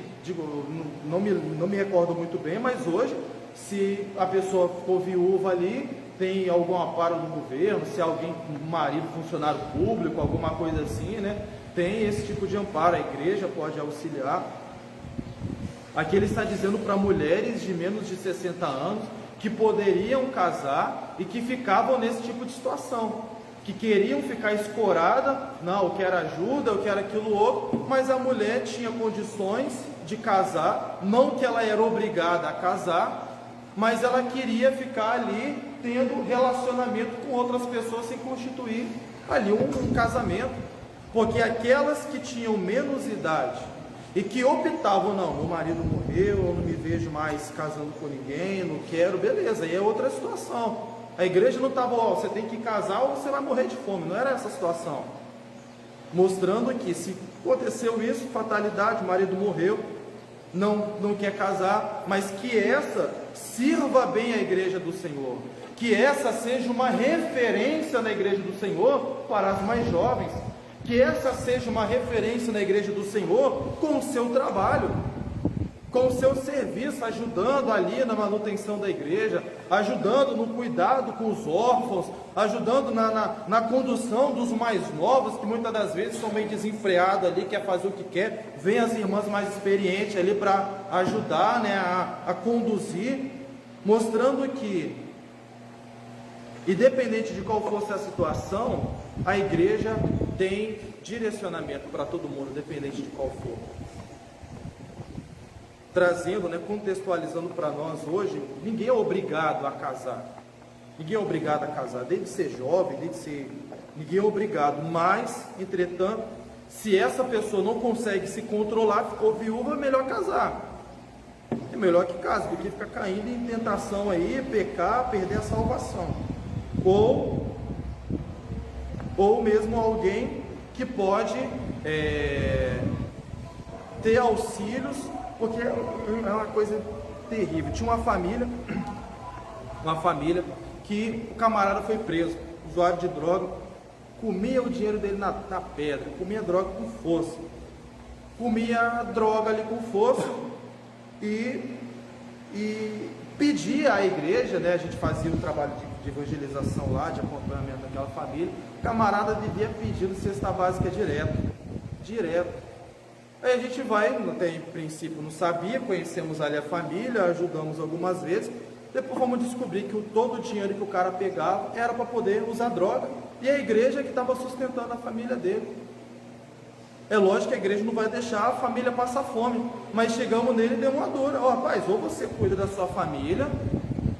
não me recordo muito bem, mas hoje, se a pessoa for viúva ali, tem algum amparo do governo, se alguém, um marido, funcionário público, alguma coisa assim, né? Tem esse tipo de amparo, a igreja pode auxiliar. Aqui ele está dizendo para mulheres de menos de 60 anos que poderiam casar e que ficavam nesse tipo de situação, que queriam ficar escorada, não, eu quero ajuda, eu quero aquilo outro, mas a mulher tinha condições de casar, não que ela era obrigada a casar, mas ela queria ficar ali tendo relacionamento com outras pessoas sem constituir ali um casamento, porque aquelas que tinham menos idade e que optavam, não, meu marido morreu, eu não me vejo mais casando com ninguém, não quero, beleza, aí é outra situação. A igreja não estava, ó, você tem que casar ou você vai morrer de fome, não era essa situação. Mostrando que se aconteceu isso, fatalidade, o marido morreu, não quer casar, mas que essa sirva bem a igreja do Senhor, que essa seja uma referência na igreja do Senhor para as mais jovens, que essa seja uma referência na igreja do Senhor com o seu trabalho, com o seu serviço, ajudando ali na manutenção da igreja, ajudando no cuidado com os órfãos, ajudando na condução dos mais novos, que muitas das vezes são meio desenfreados ali, quer fazer o que quer, vem as irmãs mais experientes ali para ajudar, né, a conduzir, mostrando que, independente de qual fosse a situação, a igreja tem direcionamento para todo mundo, independente de qual for. Trazendo, né, contextualizando para nós hoje, ninguém é obrigado a casar. Ninguém é obrigado a casar, desde ser jovem, ninguém é obrigado. Mas, entretanto, se essa pessoa não consegue se controlar, ficou viúva, é melhor casar. É melhor que case, porque fica caindo em tentação aí, pecar, perder a salvação. Ou mesmo alguém que pode ter auxílios, porque é uma coisa terrível. Tinha uma família que o camarada foi preso, usuário de droga, comia o dinheiro dele na pedra, comia droga com força, comia droga ali com força e pedia à igreja, né? A gente fazia um trabalho de evangelização lá, de acompanhamento daquela família. O camarada vivia pedindo cesta básica direto. Aí a gente vai, até em princípio não sabia, conhecemos ali a família, ajudamos algumas vezes, depois vamos descobrir que todo o dinheiro que o cara pegava era para poder usar droga, e a igreja que estava sustentando a família dele. É lógico que a igreja não vai deixar a família passar fome, mas chegamos nele e deu uma dura, ó, rapaz, ou você cuida da sua família,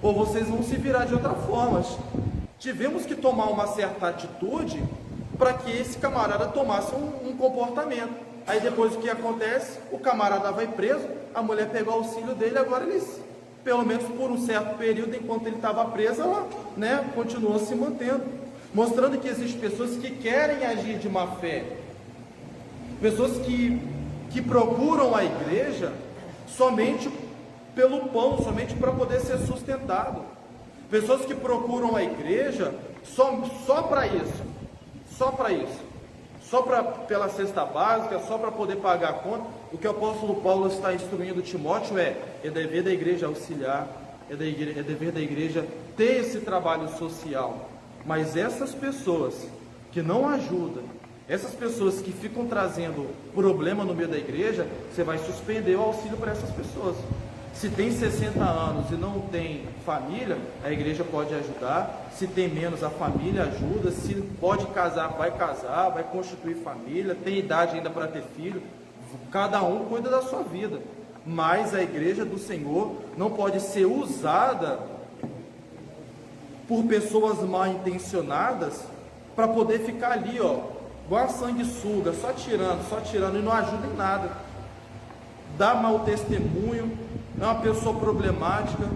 ou vocês vão se virar de outra forma. Tivemos que tomar uma certa atitude para que esse camarada tomasse um comportamento. Aí depois o que acontece? O camarada vai preso, a mulher pegou o auxílio dele, agora eles, pelo menos por um certo período, enquanto ele estava preso, ela, né, continuou se mantendo, mostrando que existem pessoas que querem agir de má fé, pessoas que procuram a igreja somente pelo pão, somente para poder ser sustentado, pessoas que procuram a igreja só para isso, só pela cesta básica, só para poder pagar a conta. O que o apóstolo Paulo está instruindo Timóteo é dever da igreja auxiliar, é dever da igreja ter esse trabalho social. Mas essas pessoas que não ajudam, essas pessoas que ficam trazendo problema no meio da igreja, você vai suspender o auxílio para essas pessoas. Se tem 60 anos e não tem família, a igreja pode ajudar. Se tem menos, a família ajuda. Se pode casar, vai constituir família. Tem idade ainda para ter filho. Cada um cuida da sua vida. Mas a igreja do Senhor não pode ser usada por pessoas mal intencionadas para poder ficar ali, igual a sanguessuga, só tirando e não ajuda em nada. Dá mau testemunho, é uma pessoa problemática,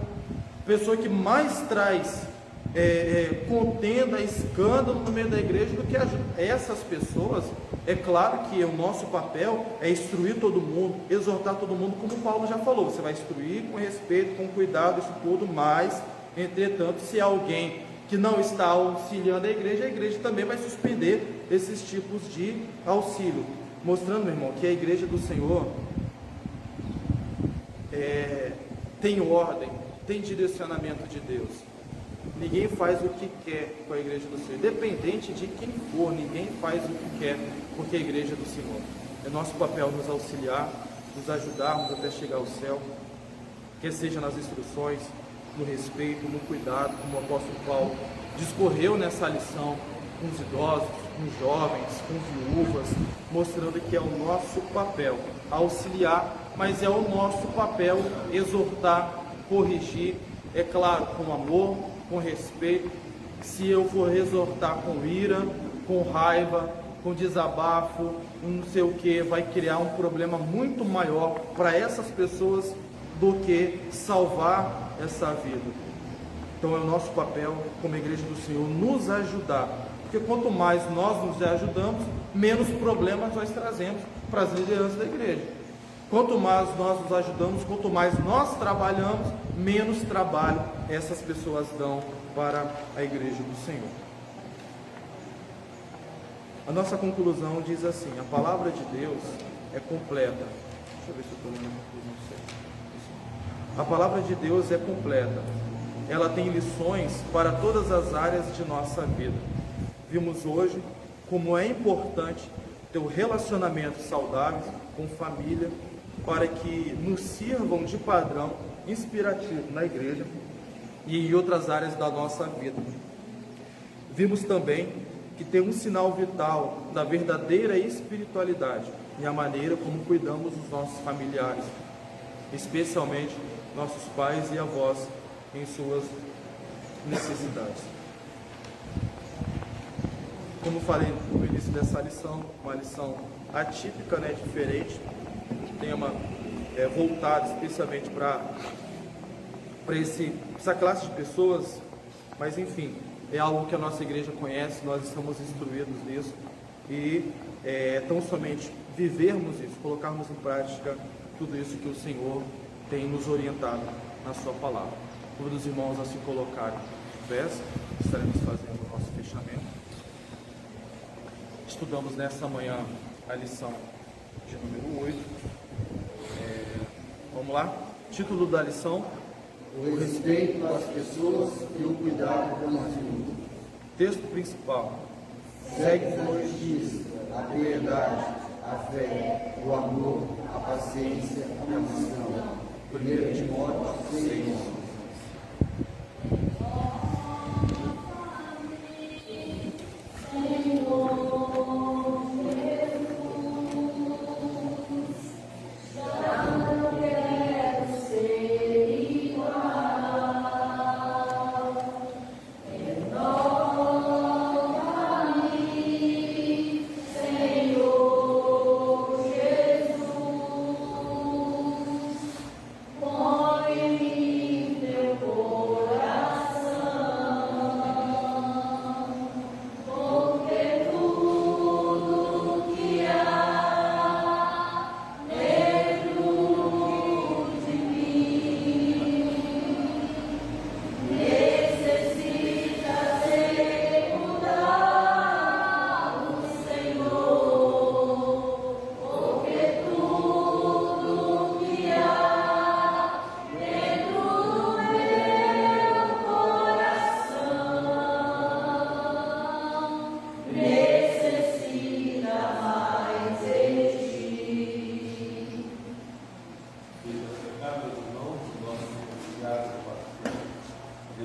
pessoa que mais traz contenda, escândalo no meio da igreja do que ajuda. Essas pessoas, é claro que o nosso papel é instruir todo mundo, exortar todo mundo, como Paulo já falou, você vai instruir com respeito, com cuidado, isso tudo, mas, entretanto, se alguém que não está auxiliando a igreja também vai suspender esses tipos de auxílio, mostrando, meu irmão, que a igreja do Senhor tem ordem, tem direcionamento de Deus. Ninguém faz o que quer com a igreja do Senhor, independente de quem for, ninguém faz o que quer, porque é a igreja do Senhor. É nosso papel nos auxiliar, nos ajudarmos até chegar ao céu, quer seja nas instruções, no respeito, no cuidado, como o apóstolo Paulo discorreu nessa lição com os idosos, com os jovens, com viúvas, mostrando que é o nosso papel auxiliar, mas é o nosso papel exortar, corrigir, é claro, com amor, com respeito. Se eu for exortar com ira, com raiva, com desabafo, não sei o que, vai criar um problema muito maior para essas pessoas do que salvar essa vida. Então é o nosso papel como igreja do Senhor nos ajudar, porque quanto mais nós nos ajudamos, menos problemas nós trazemos para as lideranças da igreja. Quanto mais nós nos ajudamos, quanto mais nós trabalhamos, menos trabalho essas pessoas dão para a igreja do Senhor. A nossa conclusão diz assim: a palavra de Deus é completa. Deixa eu ver se eu estou lendo a conclusão certa. A palavra de Deus é completa. Ela tem lições para todas as áreas de nossa vida. Vimos hoje como é importante ter um relacionamento saudável com família, para que nos sirvam de padrão inspirativo na igreja e em outras áreas da nossa vida. Vimos também que tem um sinal vital da verdadeira espiritualidade e a maneira como cuidamos dos nossos familiares, especialmente nossos pais e avós em suas necessidades. Como falei no início dessa lição, uma lição atípica, diferente, tema voltado especialmente para essa classe de pessoas, mas enfim, é algo que a nossa igreja conhece, nós estamos instruídos nisso e tão somente vivermos isso, colocarmos em prática tudo isso que o Senhor tem nos orientado na sua palavra. Todos os irmãos a se colocarem de pés, estaremos fazendo o nosso fechamento. Estudamos nessa manhã a lição de número 8. Vamos lá? Título da lição: O respeito às pessoas e o cuidado com as viúvas. Texto principal: Segue a justiça, a piedade, a fé, o amor, a paciência e a mansidão. 1 Timóteo 6. Põe-me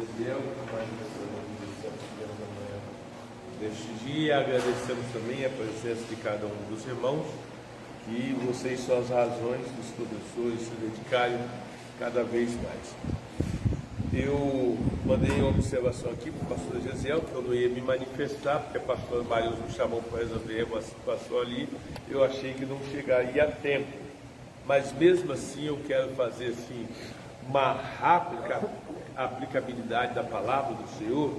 Gesiel, por mais neste dia, agradecemos também a presença de cada um dos irmãos, que vocês são as razões dos professores se dedicarem cada vez mais. Eu mandei uma observação aqui para o pastor Gesiel, que eu não ia me manifestar, porque a pastora Maria me chamou para resolver uma situação ali, eu achei que não chegaria a tempo. Mas mesmo assim eu quero fazer assim, uma rápida aplicabilidade da palavra do Senhor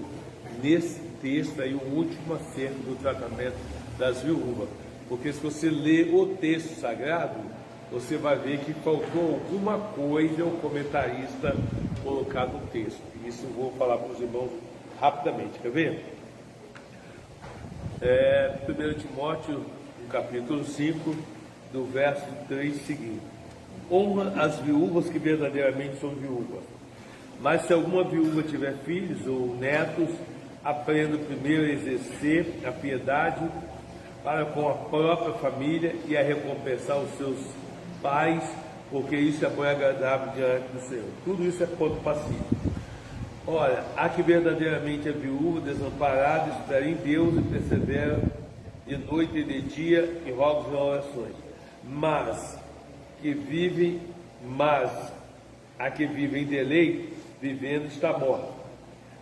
nesse texto aí, o último acerca do tratamento das viúvas. Porque se você ler o texto sagrado, você vai ver que faltou alguma coisa o comentarista colocar no texto. Isso eu vou falar para os irmãos rapidamente, quer ver? 1 Timóteo, no capítulo 5, do verso 3 seguinte: honra as viúvas que verdadeiramente são viúvas. Mas se alguma viúva tiver filhos ou netos, aprenda primeiro a exercer a piedade para com a própria família e a recompensar os seus pais, porque isso é bom e agradável diante do Senhor. Tudo isso é ponto passivo. Olha, a que verdadeiramente é viúva, desamparada, espera em Deus e persevera de noite e de dia em rogos e orações. Mas a que vive em deleite, vivendo está morta.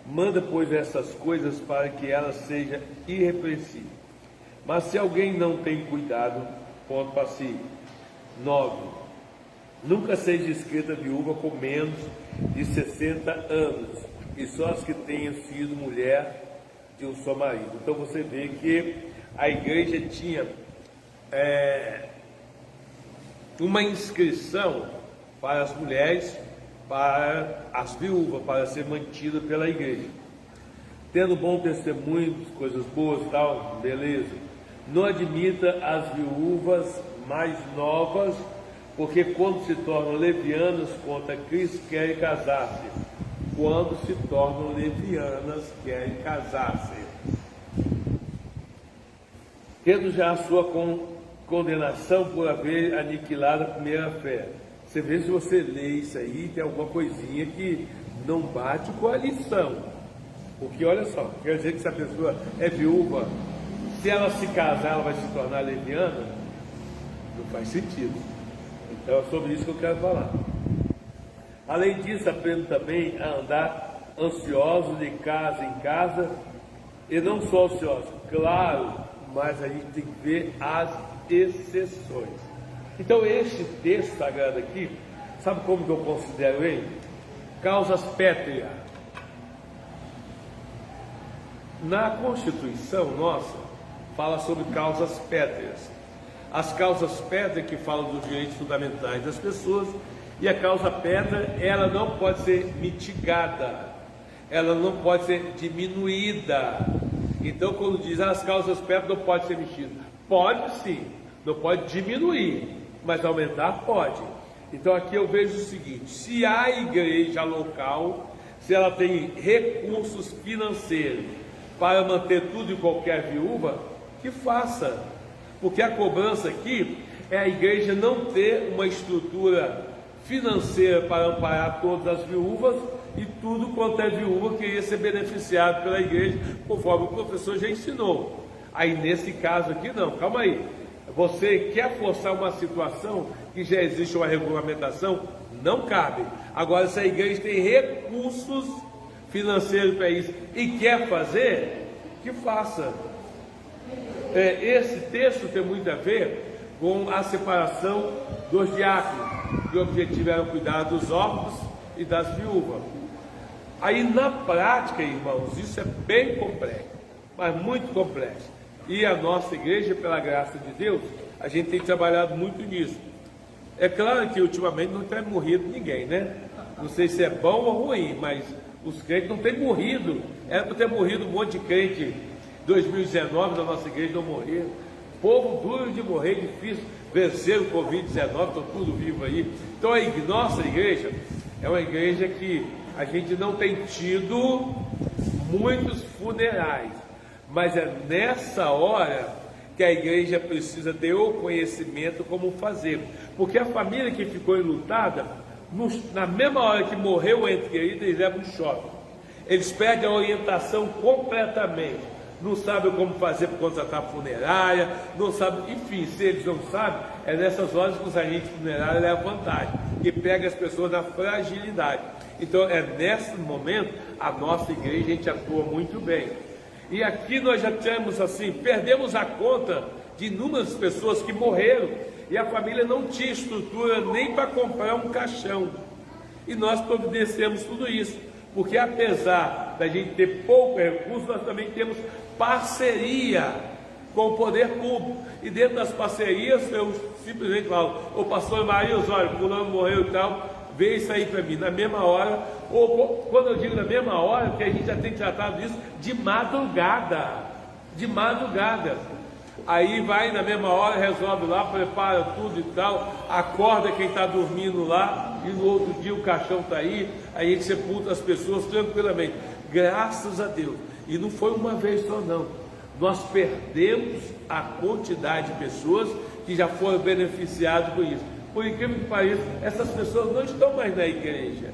Manda, pois, essas coisas para que ela seja irrepreensível. Mas se alguém não tem cuidado, ponto passivo. 9. Nunca seja escrita viúva com menos de 60 anos, e só as que tenham sido mulher de um só marido. Então você vê que a igreja tinha uma inscrição para as mulheres, para as viúvas, para ser mantida pela igreja. Tendo bom testemunho, coisas boas e tal, beleza. Não admita as viúvas mais novas, porque quando se tornam levianas contra Cristo, querem casar-se. Quando se tornam levianas, querem casar-se. Tendo já a sua condenação por haver aniquilado a primeira fé. Você vê, se você lê isso aí, tem alguma coisinha que não bate com a lição. Porque olha só, quer dizer que se a pessoa é viúva, se ela se casar, ela vai se tornar leviana? Não faz sentido. Então é sobre isso que eu quero falar. Além disso, aprendo também a andar ansioso de casa em casa, e não só ansioso, claro, mas a gente tem que ver as exceções. Então este texto sagrado aqui, sabe como que eu considero ele? Causas pétreas. Na Constituição nossa, fala sobre causas pétreas. As causas pétreas que falam dos direitos fundamentais das pessoas, e a causa pétrea, ela não pode ser mitigada, ela não pode ser diminuída. Então quando diz as causas pétreas não pode ser mexidas, pode sim, não pode diminuir, mas aumentar pode. Então aqui eu vejo o seguinte: se a igreja local, se ela tem recursos financeiros para manter tudo e qualquer viúva, que faça, porque a cobrança aqui é a igreja não ter uma estrutura financeira para amparar todas as viúvas, e tudo quanto é viúva queria ser beneficiado pela igreja, conforme o professor já ensinou. Aí nesse caso aqui não, calma aí, você quer forçar uma situação que já existe uma regulamentação? Não cabe. Agora, se a igreja tem recursos financeiros para isso e quer fazer, que faça. Esse texto tem muito a ver com a separação dos diáconos, que o objetivo era cuidar dos órfãos e das viúvas. Aí na prática, irmãos, isso é bem complexo, mas muito complexo. E a nossa igreja, pela graça de Deus, a gente tem trabalhado muito nisso. É claro que ultimamente não tem morrido ninguém, né? Não sei se é bom ou ruim, mas os crentes não têm morrido. Era para ter morrido um monte de crente em 2019 na nossa igreja, não morreram. Povo duro de morrer, difícil vencer o Covid-19, estão tudo vivo aí. Então a nossa igreja é uma igreja que a gente não tem tido muitos funerais, mas é nessa hora que a igreja precisa ter o conhecimento como fazer, porque a família que ficou enlutada, na mesma hora que morreu o ente querido, eles levam um choque. Eles perdem a orientação completamente. Não sabem como fazer para contratar funerária, não sabem, enfim, se eles não sabem, é nessas horas que os agentes funerários levam vantagem, que pega as pessoas na fragilidade. Então é nesse momento a nossa igreja, a gente atua muito bem. E aqui nós já temos assim, perdemos a conta de inúmeras pessoas que morreram e a família não tinha estrutura nem para comprar um caixão. E nós providenciamos tudo isso, porque apesar da gente ter pouco recurso, nós também temos parceria com o poder público. E dentro das parcerias eu simplesmente falo: ô pastor Maria, olha, fulano morreu e tal, vê isso aí para mim, na mesma hora. Ou quando eu digo na mesma hora, porque a gente já tem tratado disso de madrugada. Aí vai na mesma hora, resolve lá, prepara tudo e tal, acorda quem está dormindo lá, e no outro dia o caixão está aí, a gente sepulta as pessoas tranquilamente. Graças a Deus. E não foi uma vez só não. Nós perdemos a quantidade de pessoas que já foram beneficiadas com isso. Por incrível que pareça, essas pessoas não estão mais na igreja.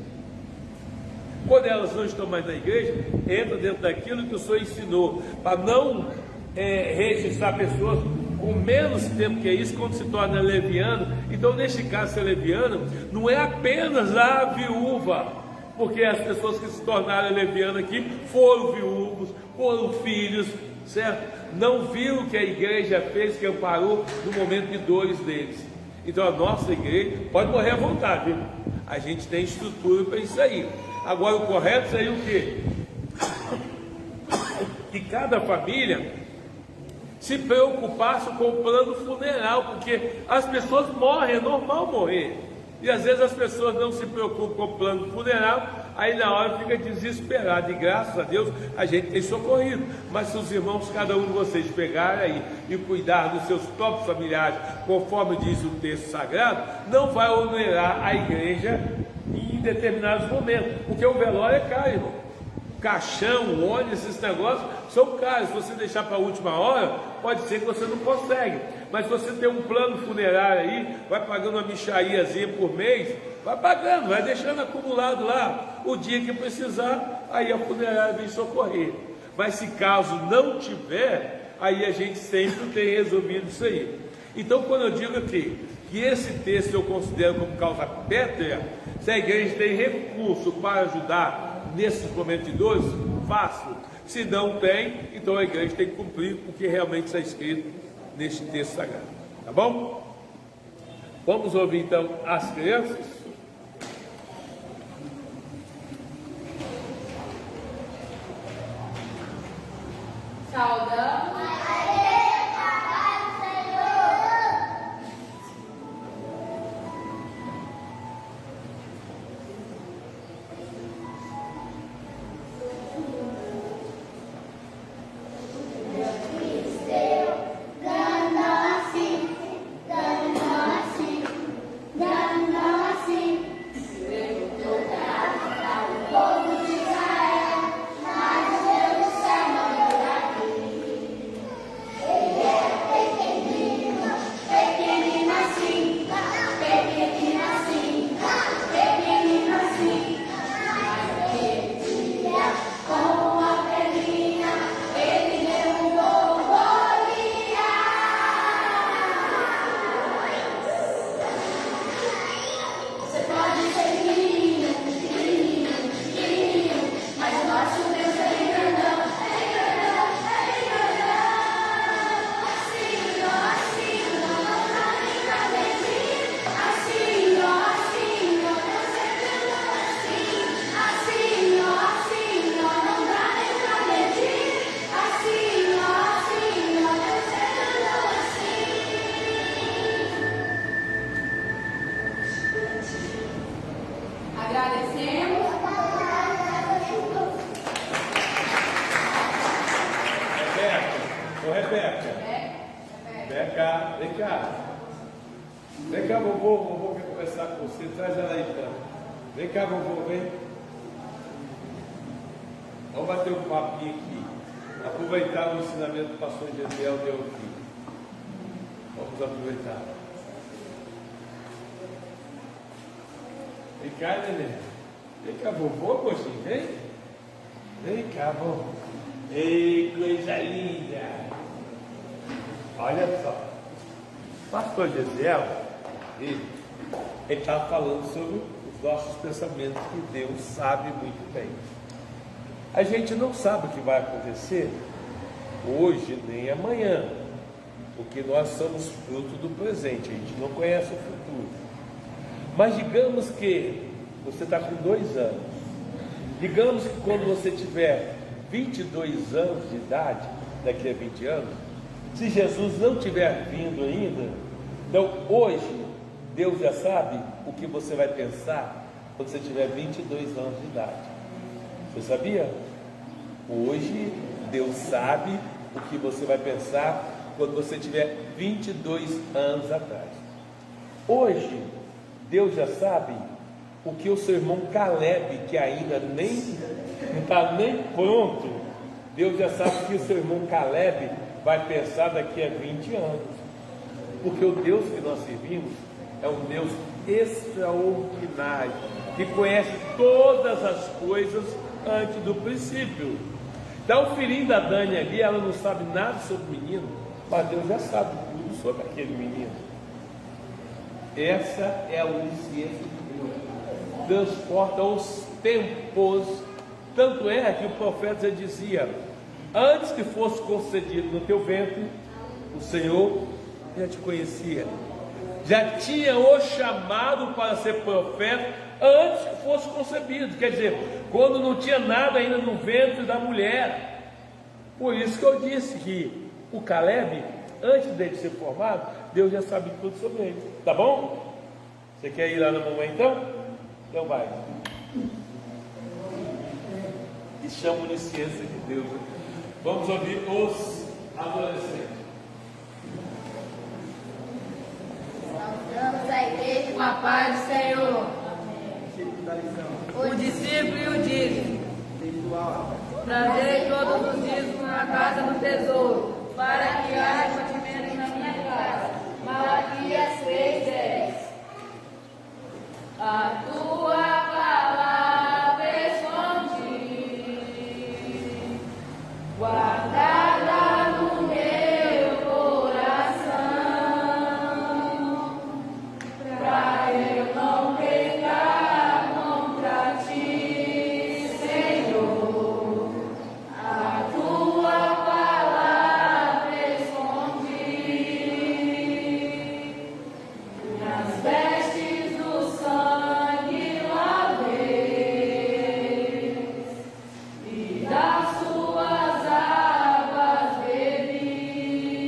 Quando elas não estão mais na igreja, entra dentro daquilo que o Senhor ensinou, para não registrar pessoas com menos tempo que isso, quando se torna leviano. Então, neste caso, ser leviano não é apenas a viúva, porque as pessoas que se tornaram levianas aqui foram viúvos, foram filhos, certo? Não viram o que a igreja fez, que amparou no momento de dores deles. Então, a nossa igreja pode morrer à vontade, viu? A gente tem estrutura para isso aí. Agora, o correto seria o quê? Que cada família se preocupasse com o plano funeral, porque as pessoas morrem, é normal morrer. E às vezes as pessoas não se preocupam com o plano funeral, aí na hora fica desesperado. E graças a Deus a gente tem socorrido. Mas se os irmãos, cada um de vocês pegarem aí e cuidar dos seus próprios familiares, conforme diz o texto sagrado, não vai onerar a igreja em determinados momentos, porque o velório é caro, irmão. Caixão, ônibus, esses negócios são caros. Se você deixar para a última hora, pode ser que você não consegue. Mas se você tem um plano funerário aí, vai pagando uma mixariazinha por mês, vai pagando, vai deixando acumulado lá. O dia que precisar, aí a funerária vem socorrer. Mas se caso não tiver, aí a gente sempre tem resolvido isso aí. Então, quando eu digo aqui que esse texto eu considero como causa pétrea, se a igreja tem recurso para ajudar nesses momentos de dores, fácil. Se não tem, então a igreja tem que cumprir o que realmente está escrito neste texto sagrado. Tá bom? Vamos ouvir então as crianças. Saudamos. Vem cá, vovô quer conversar com você, traz ela aí, então. Vem cá, vovô, vem. Vamos bater um papinho aqui. Aproveitar o ensinamento que o pastor Gesiel deu aqui. Vamos aproveitar. Vem cá, neném. Vem cá, vovô, coxinha, vem. Vem cá, bom. Ei, coisa linda. Olha só. O pastor Gesiel, ele estava falando sobre os nossos pensamentos, que Deus sabe muito bem. A gente não sabe o que vai acontecer hoje nem amanhã, porque nós somos fruto do presente, a gente não conhece o futuro. Mas digamos que você está com 2 anos, digamos que quando você tiver 22 anos de idade, daqui a 20 anos, se Jesus não tiver vindo ainda, então hoje Deus já sabe o que você vai pensar quando você tiver 22 anos de idade. Você sabia? Hoje Deus sabe o que você vai pensar quando você tiver 22 anos atrás. Hoje Deus já sabe o que o seu irmão Caleb, que ainda nem está nem pronto, Deus já sabe o que o seu irmão Caleb vai pensar daqui a 20 anos. Porque o Deus que nós servimos é um Deus extraordinário, que conhece todas as coisas antes do princípio. Então o filhinho da Dani ali, ela não sabe nada sobre o menino, mas Deus já sabe tudo sobre aquele menino. Essa é a onisciência de Deus. Transporta os tempos. Tanto é que o profeta já dizia: antes que fosse concedido no teu ventre, o Senhor já te conhecia, já tinha o chamado para ser profeta antes que fosse concebido. Quer dizer, quando não tinha nada ainda no ventre da mulher. Por isso que eu disse que o Caleb, antes dele ser formado, Deus já sabe tudo sobre ele. Tá bom? Você quer ir lá na mamãe então? Então vai. E chama a onisciência de Deus. Vamos ouvir os adolescentes. Saudamos a igreja com a paz do Senhor. O discípulo e o dízimo. Trazer todos os dízimos na casa do tesouro, para que haja mantimento na minha casa. Malaquias 3:10. A tua palavra escondi, guardada no meu coração, pra eu não pecar contra ti, Senhor. A tua palavra escondi nas vestes do sangue lavei, e das suas águas bebi,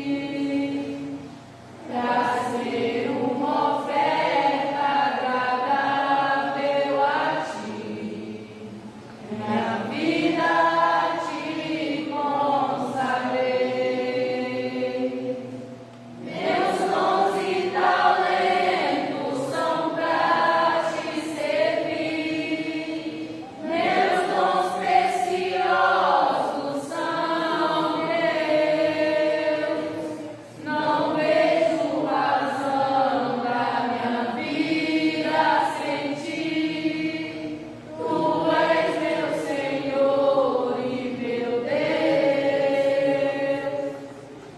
pra ser uma oferta agradável a ti. Minha vida a ti consagrei. Meus dons e talentos são pra te servir. Meus dons preciosos são meus. Não vejo razão da minha vida sem ti. Tu és meu Senhor e meu Deus.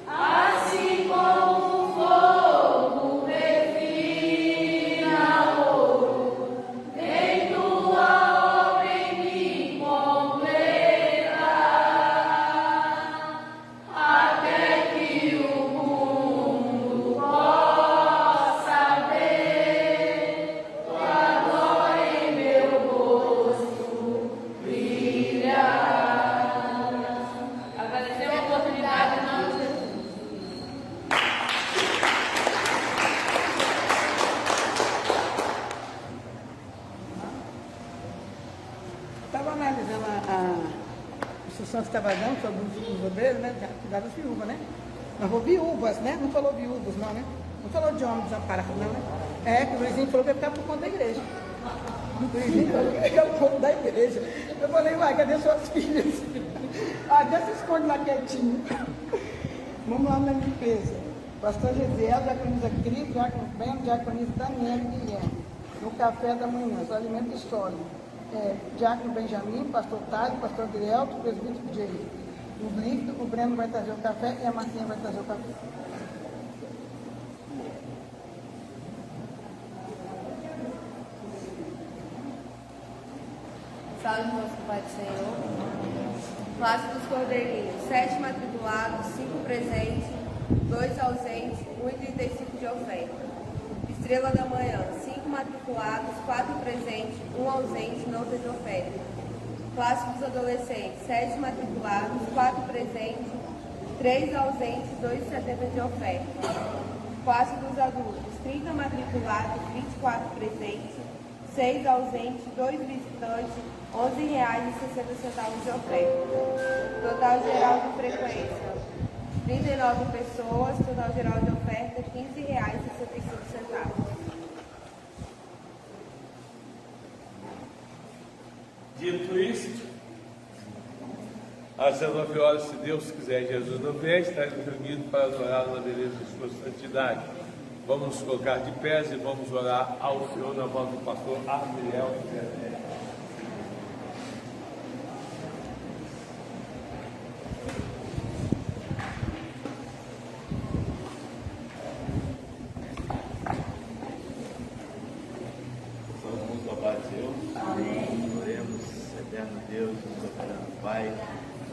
Assim como o fogo refina ouro, tem tua obra em mim completa, até que o mundo possa ver tua glória em meu rosto brilhar. Agradecer a oportunidade em nome de Jesus. Estava analisando a instrução que estava dando sobre os obreiros, né? Cuidar das viúvas, né? Mas falou viúvas, né? Não falou viúvos, não, né? Não falou de homem desamparado, não, né? É, que o Luizinho falou que ia ficar por conta da igreja. O Luizinho falou que ia ficar por conta da igreja. Eu falei, uai, cadê suas filhas? Ah, já se esconde lá quietinho. Vamos lá na limpeza. Pastor Gesiel, diaconisa Cris, diácono Bento, diaconisa Daniela e Guilherme. No café da manhã, os alimentos sólidos. Diácono Benjamin, pastor Tade, pastor Adrielto, presbítero Diego. Os líquidos, o Breno vai trazer o café e a Marcinha vai trazer o café. Salve nosso Pai do Senhor. Classe dos Cordeirinhos, 7 matriculados, 5 presentes, 2 ausentes, 1,35 de oferta. Estrela da Manhã, 5 matriculados, 4 presentes, 1 ausente, nota de oferta. Classe dos Adolescentes, 7 matriculados, 4 presentes, 3 ausentes, 2,70 de oferta. Classe dos Adultos, 30 matriculados, 24 presentes, 6 ausentes, 2 visitantes, R$11,60 de oferta. Total geral de frequência, 39 pessoas, total geral de oferta, R$15,65. Dito isto, às 19 horas, se Deus quiser, Jesus não vier, estaremos reunidos para adorar na beleza de sua santidade. Vamos nos colocar de pés e vamos orar ao Senhor na voz do pastor Adriel. Somos louvado Deus. Amém. Oremos, eterno Deus, soberano Pai.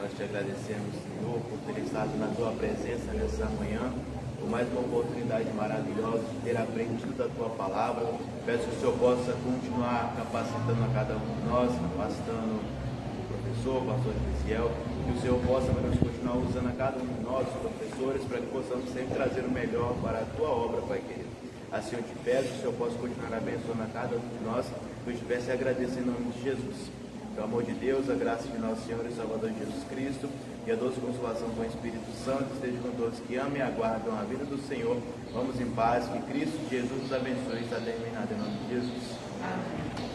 Nós te agradecemos, Senhor, por ter estado na tua presença nessa manhã, por mais uma oportunidade maravilhosa de ter aprendido da tua palavra. Peço que o Senhor possa continuar capacitando a cada um de nós, capacitando o professor, o pastor Gisiel, que o Senhor possa, meu Deus, continuar usando a cada um de nós, os professores, para que possamos sempre trazer o melhor para a tua obra, Pai querido. Assim eu te peço que o Senhor possa continuar abençoando a cada um de nós, que eu estivesse agradecendo em nome de Jesus. Pelo amor de Deus, a graça de nosso Senhor e Salvador Jesus Cristo e a doce consolação do Espírito Santo esteja com todos que amam e aguardam a vida do Senhor. Vamos em paz, que Cristo Jesus nos abençoe e está terminado em nome de Jesus. Amém.